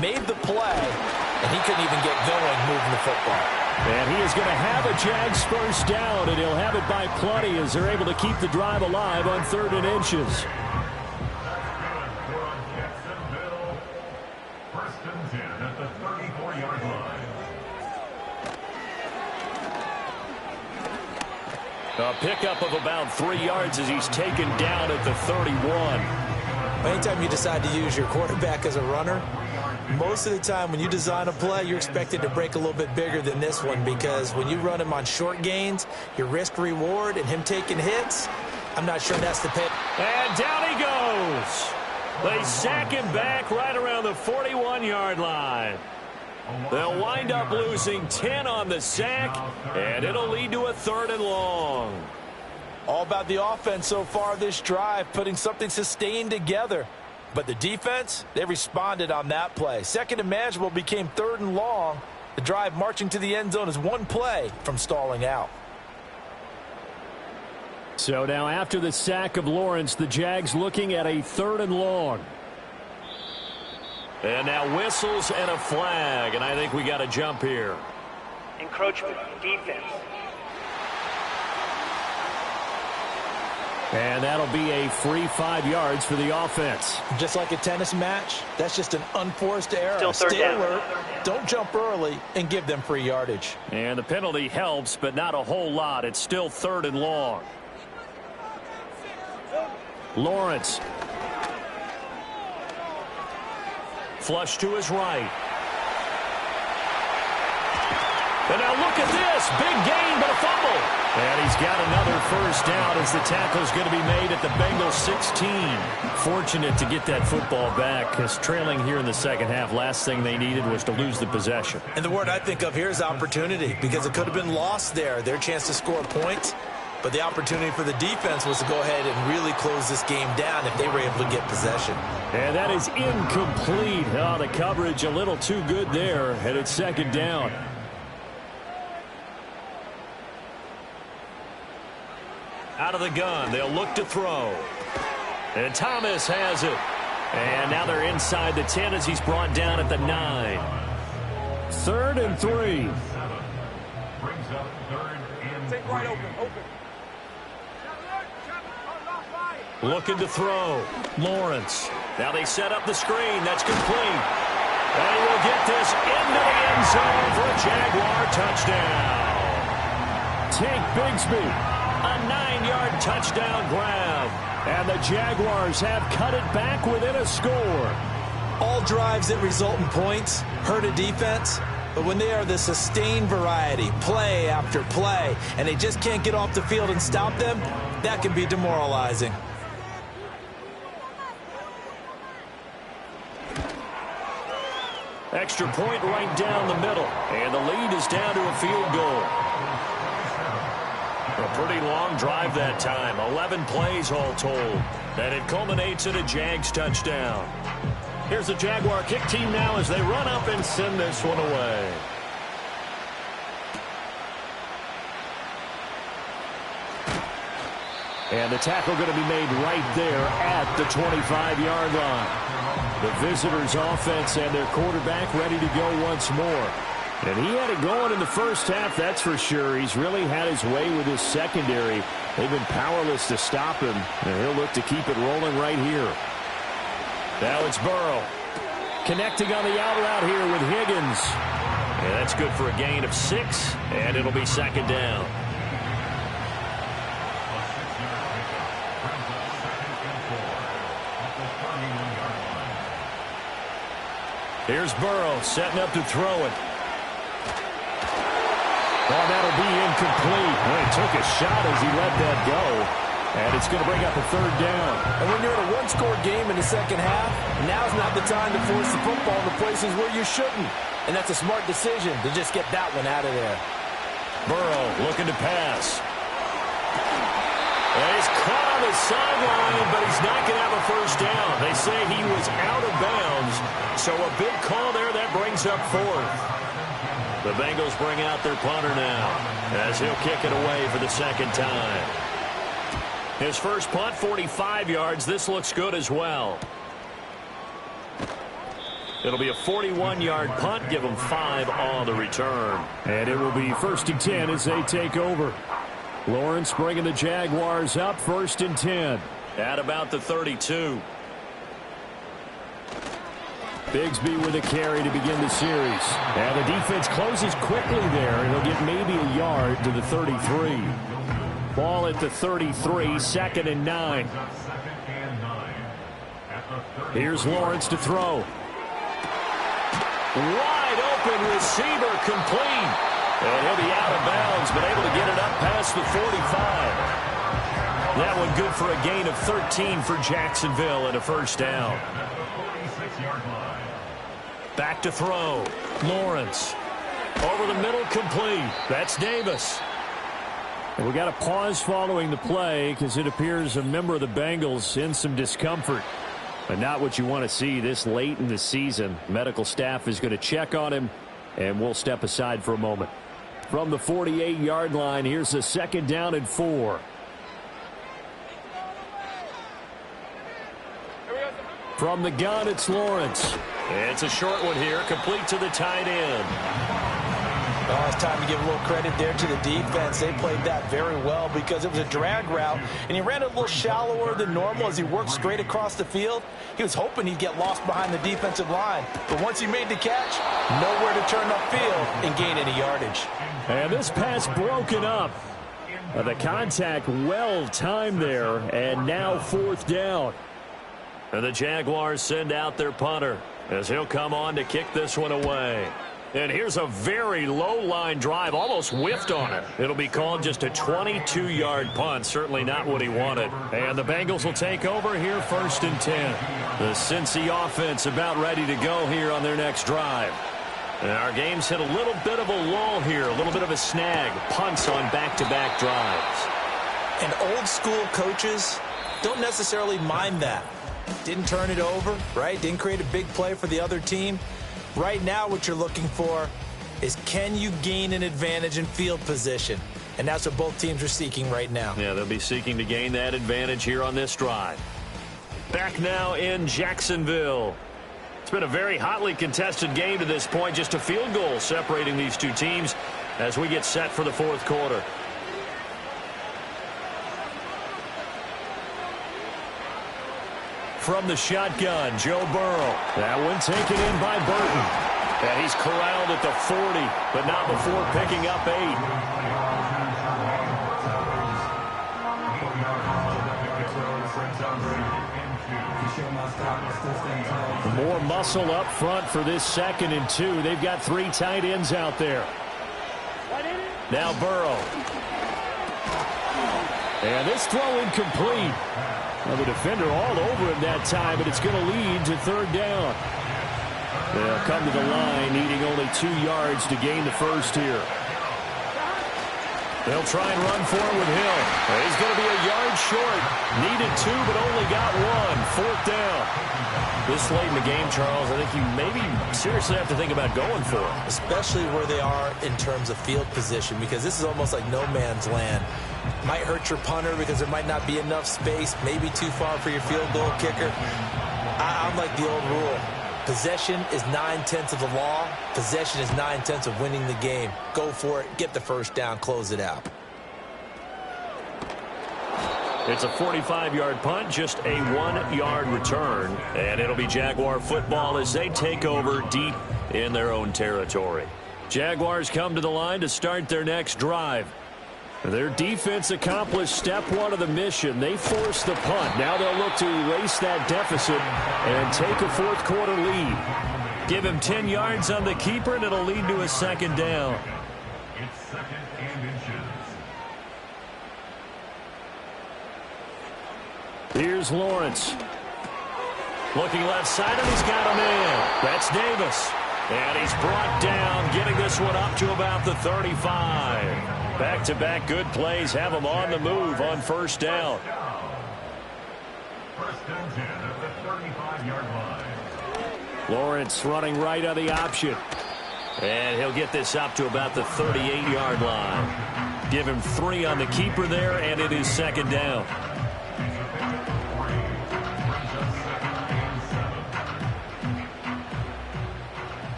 made the play, and he couldn't even get going moving the football. And he is going to have a Jags first down, and he'll have it by plenty as they're able to keep the drive alive on 3rd and inches. A pickup of about 3 yards as he's taken down at the 31. Anytime you decide to use your quarterback as a runner, most of the time when you design a play, you're expected to break a little bit bigger than this one because when you run him on short gains, your risk-reward and him taking hits, I'm not sure that's the pay. And down he goes. They sack him back right around the 41-yard line. They'll wind up losing 10 on the sack, and it'll lead to a 3rd and long. All about the offense so far this drive, putting something sustained together. But the defense, they responded on that play. Second and manageable became 3rd and long. The drive marching to the end zone is one play from stalling out. So now after the sack of Lawrence, the Jags looking at a 3rd and long. And now whistles and a flag, and I think we got a jump here. Encroachment, defense. And that'll be a free 5 yards for the offense. Just like a tennis match, that's just an unforced error. Stay alert, don't jump early, and give them free yardage. And the penalty helps, but not a whole lot. It's still 3rd and long. Lawrence. Flush to his right. And now look at this. Big gain, but a fumble. And he's got another first down as the tackle's going to be made at the Bengals 16. Fortunate to get that football back, because trailing here in the second half, last thing they needed was to lose the possession. And the word I think of here is opportunity, because it could have been lost there. Their chance to score points. But the opportunity for the defense was to go ahead and really close this game down if they were able to get possession. And that is incomplete. Oh, the coverage a little too good there, and it's 2nd down. Out of the gun, they'll look to throw. And Thomas has it. And now they're inside the 10 as he's brought down at the 9. 3rd and 3. Brings up 3rd and 3. Take right open. Looking to throw. Lawrence. Now they set up the screen. That's complete. And he will get this into the end zone for a Jaguar touchdown. Tank Bigsby. A 9-yard touchdown grab. And the Jaguars have cut it back within a score. All drives that result in points hurt a defense, but when they are the sustained variety, play after play, and they just can't get off the field and stop them, that can be demoralizing. Extra point right down the middle. And the lead is down to a field goal. A pretty long drive that time. 11 plays all told. And it culminates in a Jags touchdown. Here's the Jaguar kick team now as they run up and send this one away. And the tackle going to be made right there at the 25-yard line. The visitors' offense and their quarterback ready to go once more. And he had it going in the first half, that's for sure. He's really had his way with his secondary. They've been powerless to stop him, and he'll look to keep it rolling right here. Now it's Burrow. Connecting on the out route here with Higgins. And that's good for a gain of 6, and it'll be 2nd down. Here's Burrow setting up to throw it. Oh, that'll be incomplete. Well, he took a shot as he let that go. And it's going to bring up a 3rd down. And when you're in a one-score game in the second half, now's not the time to force the football to places where you shouldn't. And that's a smart decision to just get that one out of there. Burrow looking to pass. And he's caught on the sideline, but he's not going to have a first down. They say he was out of bounds, so a big call there that brings up 4th. The Bengals bring out their punter now as he'll kick it away for the 2nd time. His first punt, 45 yards. This looks good as well. It'll be a 41-yard punt. Give them 5 on the return. And it will be 1st and 10 as they take over. Lawrence bringing the Jaguars up, 1st and 10. At about the 32. Bigsby with a carry to begin the series. And the defense closes quickly there. He'll get maybe a yard to the 33. Ball at the 33, 2nd and 9. Here's Lawrence to throw. Wide open receiver complete. And he'll be out of bounds, but able to get it up past the 45. That one good for a gain of 13 for Jacksonville and a 1st down. Back to throw. Lawrence. Over the middle, complete. That's Davis. And we got a pause following the play because it appears a member of the Bengals in some discomfort. But not what you want to see this late in the season. Medical staff is going to check on him, and we'll step aside for a moment. From the 48-yard line, here's a second down and 4. From the gun, it's Lawrence. It's a short one here, complete to the tight end. Oh, it's time to give a little credit there to the defense. They played that very well because it was a drag route, and he ran a little shallower than normal as he worked straight across the field. He was hoping he'd get lost behind the defensive line, but once he made the catch, nowhere to turn upfield and gain any yardage. And this pass broken up. The contact well timed there, and now 4th down. And the Jaguars send out their punter as he'll come on to kick this one away. And here's a very low-line drive, almost whiffed on it. It'll be called just a 22-yard punt, certainly not what he wanted. And the Bengals will take over here 1st and 10. The Cincy offense about ready to go here on their next drive. And our game's hit a little bit of a lull here, a little bit of a snag. Punts on back-to-back drives. And old-school coaches don't necessarily mind that. Didn't turn it over, right? Didn't create a big play for the other team. Right now what you're looking for is, can you gain an advantage in field position? And that's what both teams are seeking right now. Yeah, they'll be seeking to gain that advantage here on this drive. Back now in Jacksonville. It's been a very hotly contested game to this point. Just a field goal separating these two teams as we get set for the 4th quarter. From the shotgun, Joe Burrow. That one taken in by Burton. And he's corralled at the 40, but not before picking up 8. More muscle up front for this 2nd and 2. They've got 3 tight ends out there. Now Burrow. And this throw incomplete. Well, the defender all over him that time, but it's going to lead to 3rd down. They'll come to the line, needing only 2 yards to gain the first here. They'll try and run for it with Hill. He's going to be a yard short. Needed 2, but only got 1. 4th down. This late in the game, Charles, I think you maybe seriously have to think about going for it. Especially where they are in terms of field position, because this is almost like no man's land. Might hurt your punter because there might not be enough space, maybe too far for your field goal kicker. I'm like the old rule. Possession is 9/10 of the law. Possession is 9/10 of winning the game. Go for it. Get the first down. Close it out. It's a 45-yard punt, just a 1-yard return. And it'll be Jaguar football as they take over deep in their own territory. Jaguars come to the line to start their next drive. Their defense accomplished step 1 of the mission. They forced the punt. Now they'll look to erase that deficit and take a 4th quarter lead. Give him 10 yards on the keeper, and it'll lead to a 2nd down. It's 2nd and inches. Here's Lawrence. Looking left side, and he's got a man. That's Davis. And he's brought down, getting this one up to about the 35. Back-to-back good plays have him on the move on 1st down. 1st and 10 at the 35-yard line. Lawrence running right on the option. And he'll get this up to about the 38-yard line. Give him 3 on the keeper there, and it is 2nd down.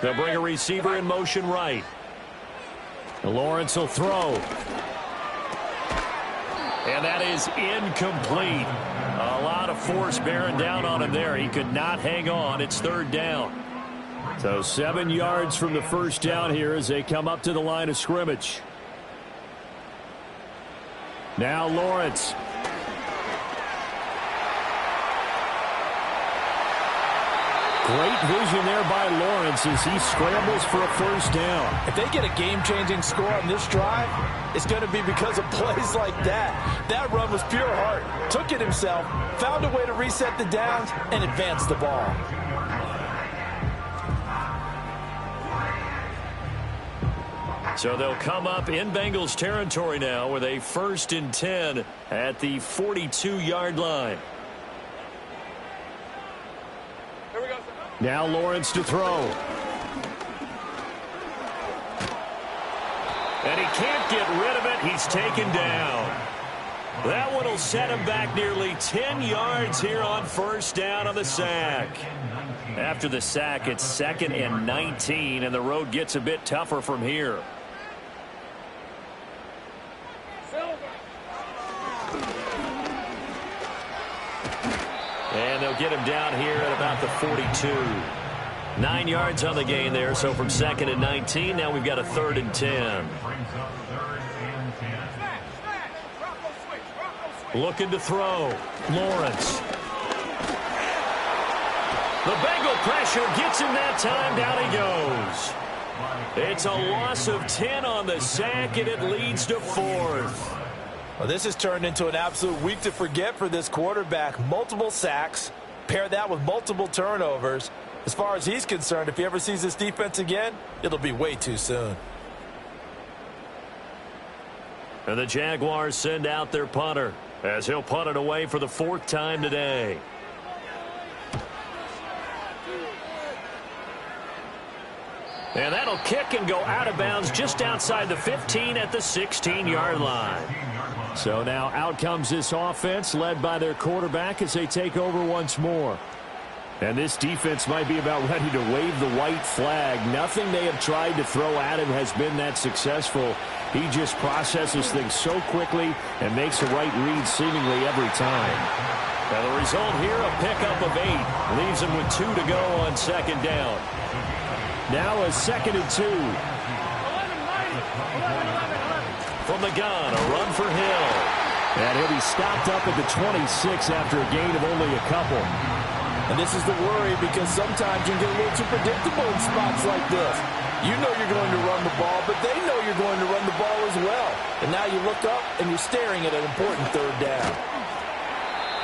They'll bring a receiver in motion right. Lawrence will throw. And that is incomplete. A lot of force bearing down on him there. He could not hang on. It's 3rd down. So 7 yards from the first down here as they come up to the line of scrimmage. Now Lawrence. Great vision there by Lawrence as he scrambles for a first down. If they get a game-changing score on this drive, it's going to be because of plays like that. That run was pure heart. Took it himself, found a way to reset the downs, and advance the ball. So they'll come up in Bengals territory now with a 1st and 10 at the 42-yard line. Here we go. Now Lawrence to throw. And he can't get rid of it. He's taken down. That one will set him back nearly 10 yards here on 1st down on the sack. After the sack, it's 2nd and 19, and the road gets a bit tougher from here. And they'll get him down here at about the 42. 9 yards on the gain there, so from 2nd and 19, now we've got a 3rd and 10. Looking to throw. Lawrence. The Bengal pressure gets him that time. Down he goes. It's a loss of 10 on the sack, and it leads to 4th. Well, this has turned into an absolute week to forget for this quarterback. Multiple sacks. Pair that with multiple turnovers. As far as he's concerned, if he ever sees this defense again, it'll be way too soon. And the Jaguars send out their punter as he'll punt it away for the 4th time today. And that'll kick and go out of bounds just outside the 15 at the 16-yard line. So now out comes this offense led by their quarterback as they take over once more. And this defense might be about ready to wave the white flag. Nothing they have tried to throw at him has been that successful. He just processes things so quickly and makes the right read seemingly every time. And the result here, a pickup of 8. Leaves him with 2 to go on 2nd down. Now a 2nd and 2. From the gun, a run for Hill. And he'll be stopped up at the 26 after a gain of only a couple. And this is the worry because sometimes you can get a little too predictable in spots like this. You know you're going to run the ball, but they know you're going to run the ball as well. And now you look up and you're staring at an important 3rd down.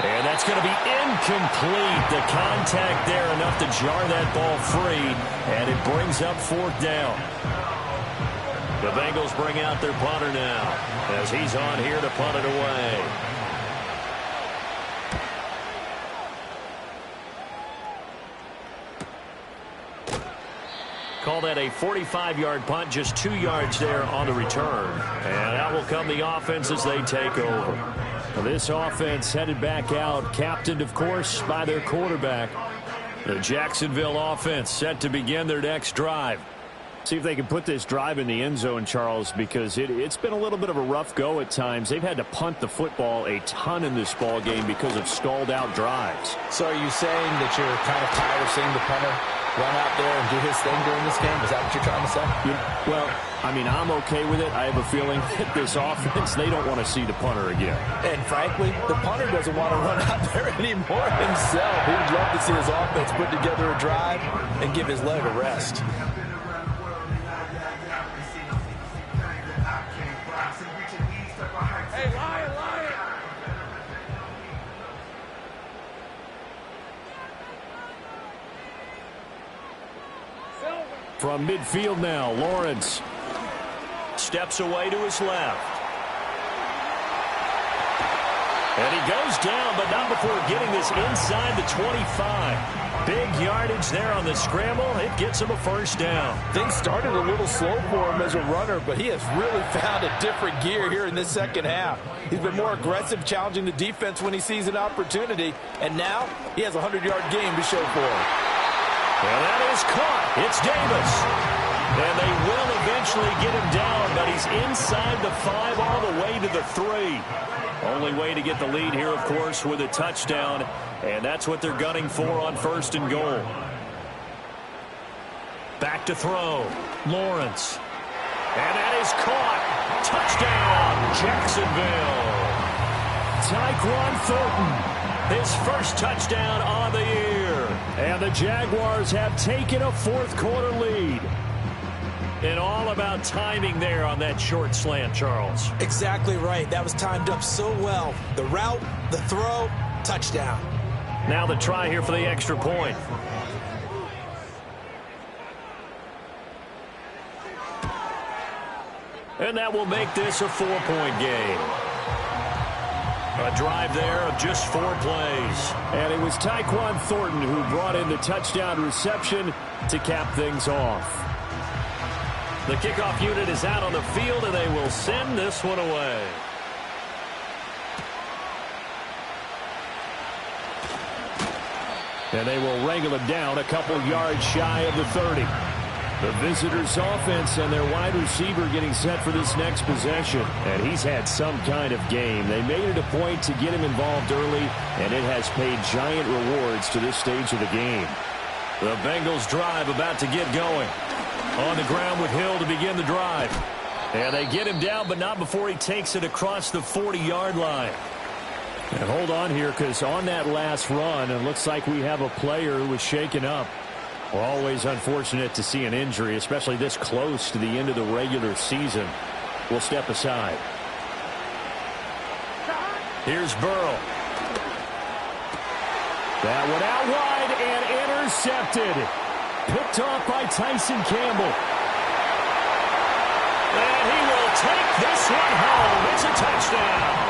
And that's going to be incomplete. The contact there enough to jar that ball free, and it brings up 4th down. The Bengals bring out their punter now as he's on here to punt it away. Call that a 45-yard punt, just 2 yards there on the return. And out will come the offense as they take over. This offense headed back out, captained, of course, by their quarterback. The Jacksonville offense set to begin their next drive. See if they can put this drive in the end zone, Charles, because it's been a little bit of a rough go at times. They've had to punt the football a ton in this ball game because of stalled-out drives. So are you saying that you're kind of tired of seeing the punter run out there and do his thing during this game? Is that what you're trying to say? Well, I mean, I'm okay with it. I have a feeling that this offense, they don't want to see the punter again. And frankly, the punter doesn't want to run out there anymore himself. He would love to see his offense put together a drive and give his leg a rest. Hey, Lion, Lion. From midfield now, Lawrence steps away to his left. And he goes down, but not before getting this inside the 25. Big yardage there on the scramble. It gets him a 1st down. Things started a little slow for him as a runner, but he has really found a different gear here in this 2nd half. He's been more aggressive, challenging the defense when he sees an opportunity, and now he has a 100-yard game to show for it. And that is caught. It's Davis. And they will eventually get him down, but he's inside the 5 all the way to the 3. Only way to get the lead here, of course, with a touchdown, and that's what they're gunning for on 1st and goal. Back to throw. Lawrence. And that is caught. Touchdown, Jacksonville. Tyquan Thornton, His first touchdown on the year. and the Jaguars have taken a 4th quarter lead. And all about timing there on that short slant, Charles. Exactly right. That was timed up so well. The route, the throw, touchdown. Now the try here for the extra point. And that will make this a 4-point game. A drive there of just 4 plays. And it was Tyquan Thornton who brought in the touchdown reception to cap things off. The kickoff unit is out on the field, and they will send this one away. And they will wrangle him down a couple yards shy of the 30. The visitors' offense and their wide receiver getting set for this next possession. And he's had some kind of game. They made it a point to get him involved early, and it has paid giant rewards to this stage of the game. The Bengals drive about to get going. On the ground with Hill to begin the drive. And they get him down, but not before he takes it across the 40-yard line. And hold on here, because on that last run, it looks like we have a player who was shaken up. We're always unfortunate to see an injury, especially this close to the end of the regular season. We'll step aside. Here's Burrow. That one out wide and intercepted. Picked off by Tyson Campbell. And he will take this one home. It's a touchdown.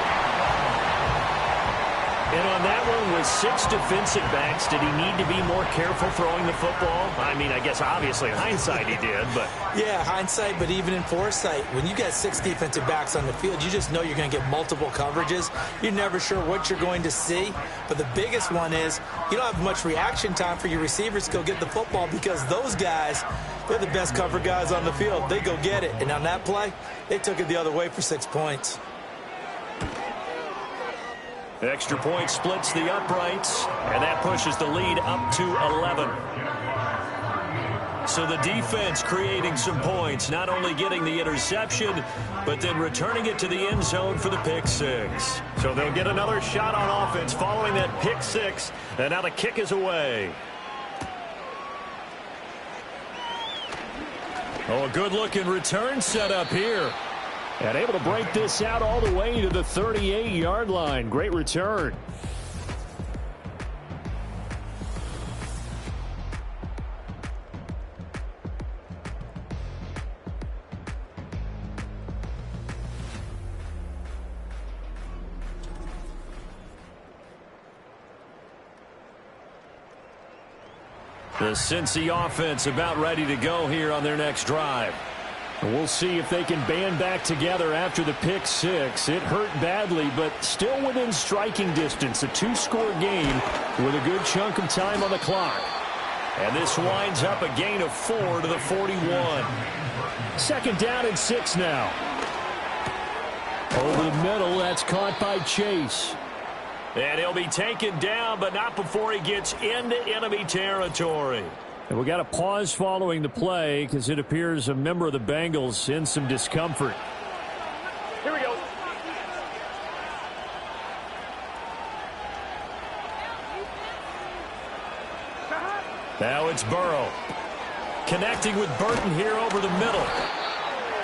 And on that one, with 6 defensive backs, did he need to be more careful throwing the football? I mean, I guess obviously in hindsight he did, but... Yeah, hindsight, but even in foresight, when you got 6 defensive backs on the field, you just know you're going to get multiple coverages. You're never sure what you're going to see. But the biggest one is you don't have much reaction time for your receivers to go get the football, because those guys, they're the best cover guys on the field. They go get it. And on that play, they took it the other way for 6 points. Extra point splits the uprights, and that pushes the lead up to 11. So the defense creating some points, not only getting the interception, but then returning it to the end zone for the pick 6. So they'll get another shot on offense following that pick 6, and now the kick is away. Oh, a good-looking return set up here. And able to break this out all the way to the 38-yard line. Great return. The Cincy offense about ready to go here on their next drive. We'll see if they can band back together after the pick 6. It hurt badly, but still within striking distance. A 2-score game with a good chunk of time on the clock. And this winds up a gain of 4 to the 41. Second down and 6 now. Over the middle, that's caught by Chase. And he'll be taken down, but not before he gets into enemy territory. And we got a pause following the play because it appears a member of the Bengals in some discomfort. Here we go. Now it's Burrow. Connecting with Burton here over the middle.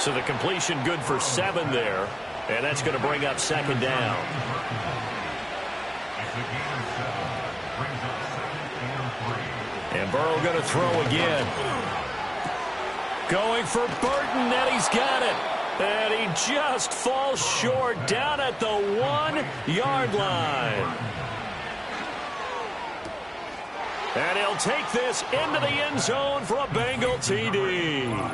So the completion good for 7 there. And that's going to bring up second down. And Burrow going to throw again. Going for Burton, and he's got it. And he just falls short down at the 1-yard line. And he'll take this into the end zone for a Bengal TD.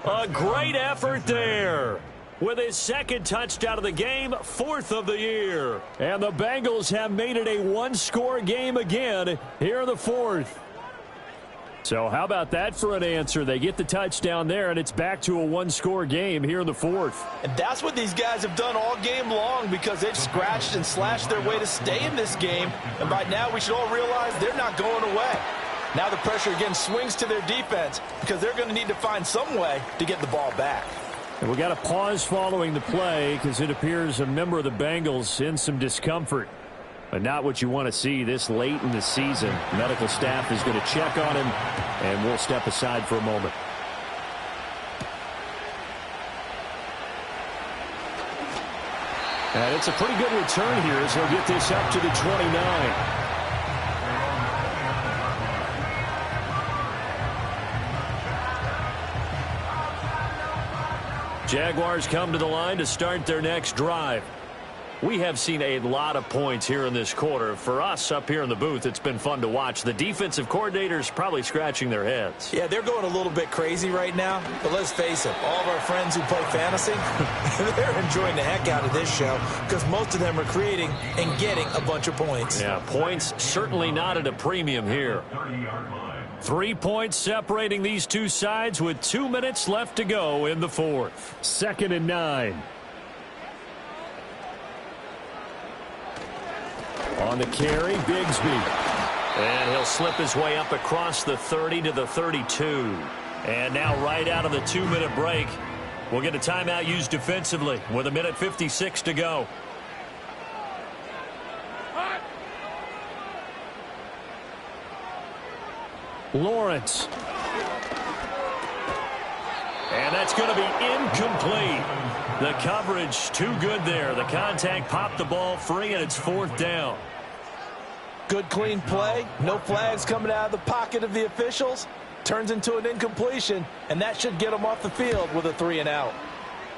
A great effort there. With his second touchdown of the game, 4th of the year. And the Bengals have made it a 1-score game again here in the 4th. So how about that for an answer? They get the touchdown there, and it's back to a 1-score game here in the 4th. And that's what these guys have done all game long, because they've scratched and slashed their way to stay in this game. And by now, we should all realize they're not going away. Now the pressure again swings to their defense, because they're going to need to find some way to get the ball back. And we got a pause following the play because it appears a member of the Bengals in some discomfort. But not what you want to see this late in the season. Medical staff is going to check on him, and we'll step aside for a moment. And it's a pretty good return here as he'll get this up to the 29. Jaguars come to the line to start their next drive. We have seen a lot of points here in this quarter. For us up here in the booth, it's been fun to watch. The defensive coordinators probably scratching their heads. Yeah, they're going a little bit crazy right now. But let's face it, all of our friends who play fantasy, they're enjoying the heck out of this show because most of them are creating and getting a bunch of points. Yeah, points certainly not at a premium here. 3 points separating these two sides with 2 minutes left to go in the fourth. 2nd and 9. On the carry, Bigsby. And he'll slip his way up across the 30 to the 32. And now right out of the 2-minute break, we'll get a timeout used defensively with 1:56 to go. Lawrence. And that's going to be incomplete. The coverage too good there. The contact popped the ball free, and it's 4th down. Good, clean play. No flags coming out of the pocket of the officials. Turns into an incompletion, and that should get them off the field with a 3-and-out.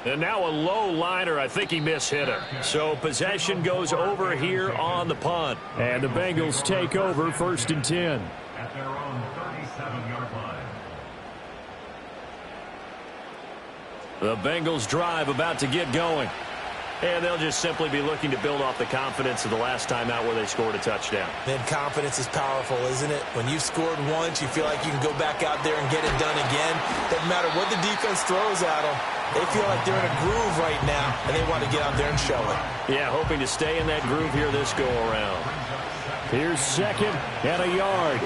And now a low liner. I think he mishit it. So possession goes over here on the punt. And the Bengals take over 1st and 10. At their own 37-yard line. The Bengals drive about to get going. And they'll just simply be looking to build off the confidence of the last time out where they scored a touchdown. Then confidence is powerful, isn't it? When you've scored once, you feel like you can go back out there and get it done again. Doesn't matter what the defense throws at them. They feel like they're in a groove right now, and they want to get out there and show it. Yeah, hoping to stay in that groove here this go-around. Here's 2nd and a yard.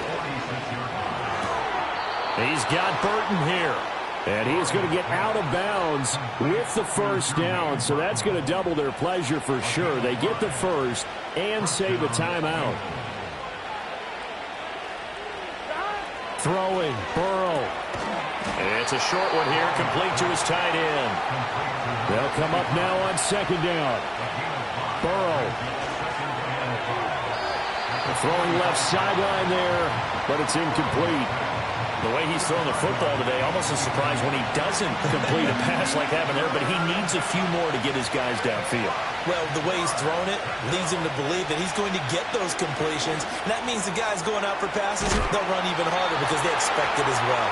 He's got Burton here. And he's going to get out of bounds with the 1st down, so that's going to double their pleasure for sure. They get the 1st and save a timeout. Throwing, Burrow. It's a short one here, complete to his tight end. They'll come up now on 2nd down. Burrow. Throwing left sideline there, but it's incomplete. The way he's throwing the football today, almost a surprise when he doesn't complete a pass like that there, but he needs a few more to get his guys downfield. Well, the way he's thrown it leads him to believe that he's going to get those completions. And that means the guys going out for passes, they'll run even harder because they expect it as well.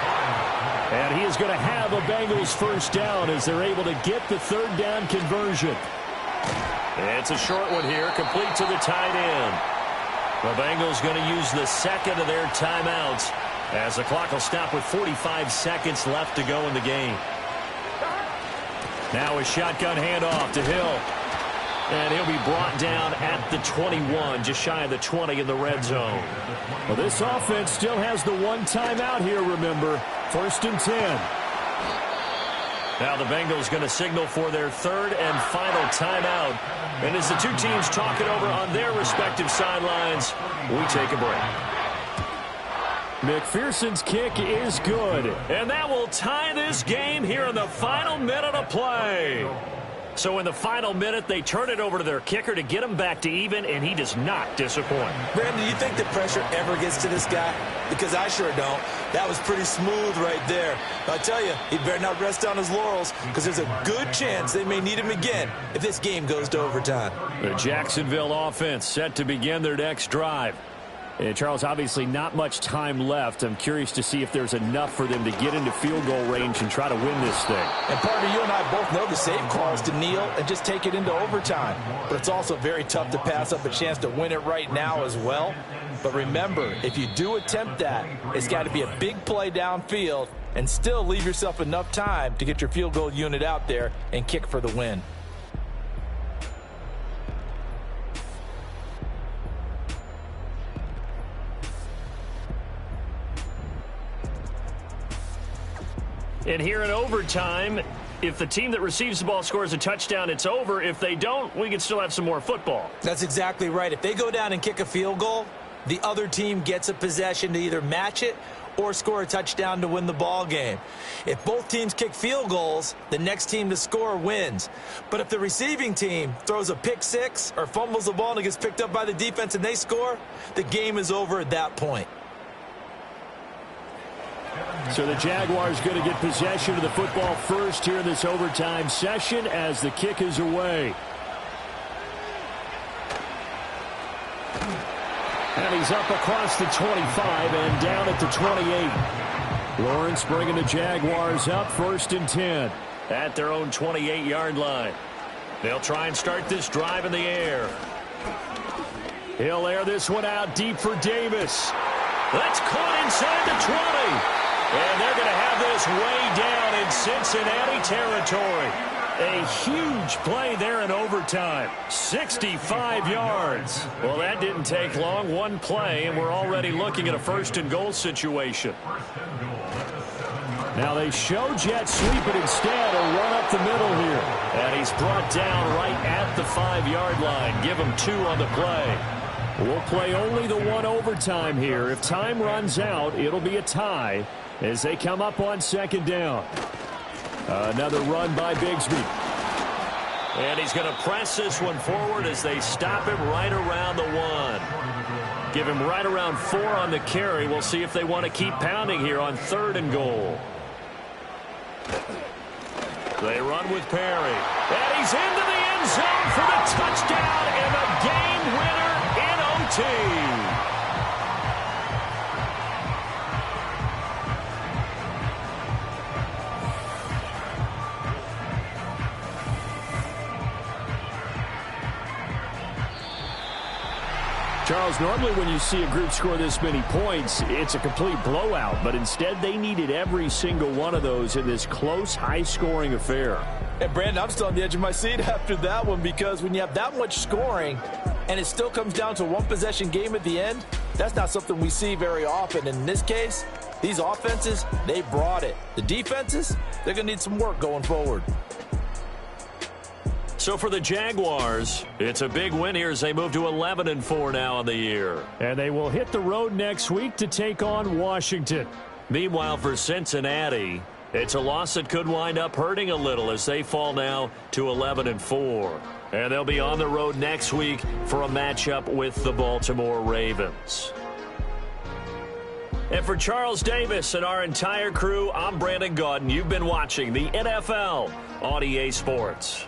And he is going to have a Bengals 1st down as they're able to get the 3rd down conversion. It's a short one here, complete to the tight end. The Bengals going to use the 2nd of their timeouts as the clock will stop with 45 seconds left to go in the game. Now a shotgun handoff to Hill. And he'll be brought down at the 21, just shy of the 20 in the red zone. Well, this offense still has the 1 timeout here, remember. 1st and 10. Now the Bengals going to signal for their 3rd and final timeout. And as the two teams talk it over on their respective sidelines, we take a break. McPherson's kick is good. And that will tie this game here in the final minute of play. So in the final minute, they turn it over to their kicker to get him back to even, and he does not disappoint. Brandon, do you think the pressure ever gets to this guy? Because I sure don't. That was pretty smooth right there. I tell you, he better not rest on his laurels because there's a good chance they may need him again if this game goes to overtime. The Jacksonville offense set to begin their next drive. And Charles, obviously not much time left. I'm curious to see if there's enough for them to get into field goal range and try to win this thing. And partner, you and I both know the save call is to kneel and just take it into overtime. But it's also very tough to pass up a chance to win it right now as well. But remember, if you do attempt that, it's got to be a big play downfield and still leave yourself enough time to get your field goal unit out there and kick for the win. And here in overtime, if the team that receives the ball scores a touchdown, it's over. If they don't, we can still have some more football. That's exactly right. If they go down and kick a field goal, the other team gets a possession to either match it or score a touchdown to win the ball game. If both teams kick field goals, the next team to score wins. But if the receiving team throws a pick six or fumbles the ball and it gets picked up by the defense and they score, the game is over at that point. So the Jaguars going to get possession of the football first here in this overtime session as the kick is away. And he's up across the 25 and down at the 28. Lawrence bringing the Jaguars up 1st and 10. At their own 28-yard line. They'll try and start this drive in the air. He'll air this one out deep for Davis. That's caught inside the 20. And they're going to have this way down in Cincinnati territory. A huge play there in overtime. 65 yards. Well, that didn't take long. One play, and we're already looking at a 1st and goal situation. Now they show jet sweep, but instead a run up the middle here. And he's brought down right at the 5-yard line. Give him 2 on the play. We'll play only the one overtime here. If time runs out, it'll be a tie as they come up on 2nd down. Another run by Bigsby. And he's going to press this one forward as they stop him right around the 1. Give him right around 4 on the carry. We'll see if they want to keep pounding here on 3rd and goal. They run with Perry. And he's into the end zone for the touchdown and the game winner in OT. Charles, normally when you see a group score this many points, it's a complete blowout. But instead, they needed every single one of those in this close, high-scoring affair. And, Brandon, I'm still on the edge of my seat after that one because when you have that much scoring and it still comes down to a one-possession game at the end, that's not something we see very often. And in this case, these offenses, they brought it. The defenses, they're going to need some work going forward. So for the Jaguars, it's a big win here as they move to 11-4 now in the year. And they will hit the road next week to take on Washington. Meanwhile, for Cincinnati, it's a loss that could wind up hurting a little as they fall now to 11-4. And they'll be on the road next week for a matchup with the Baltimore Ravens. And for Charles Davis and our entire crew, I'm Brandon Gaudin. You've been watching the NFL on EA Sports.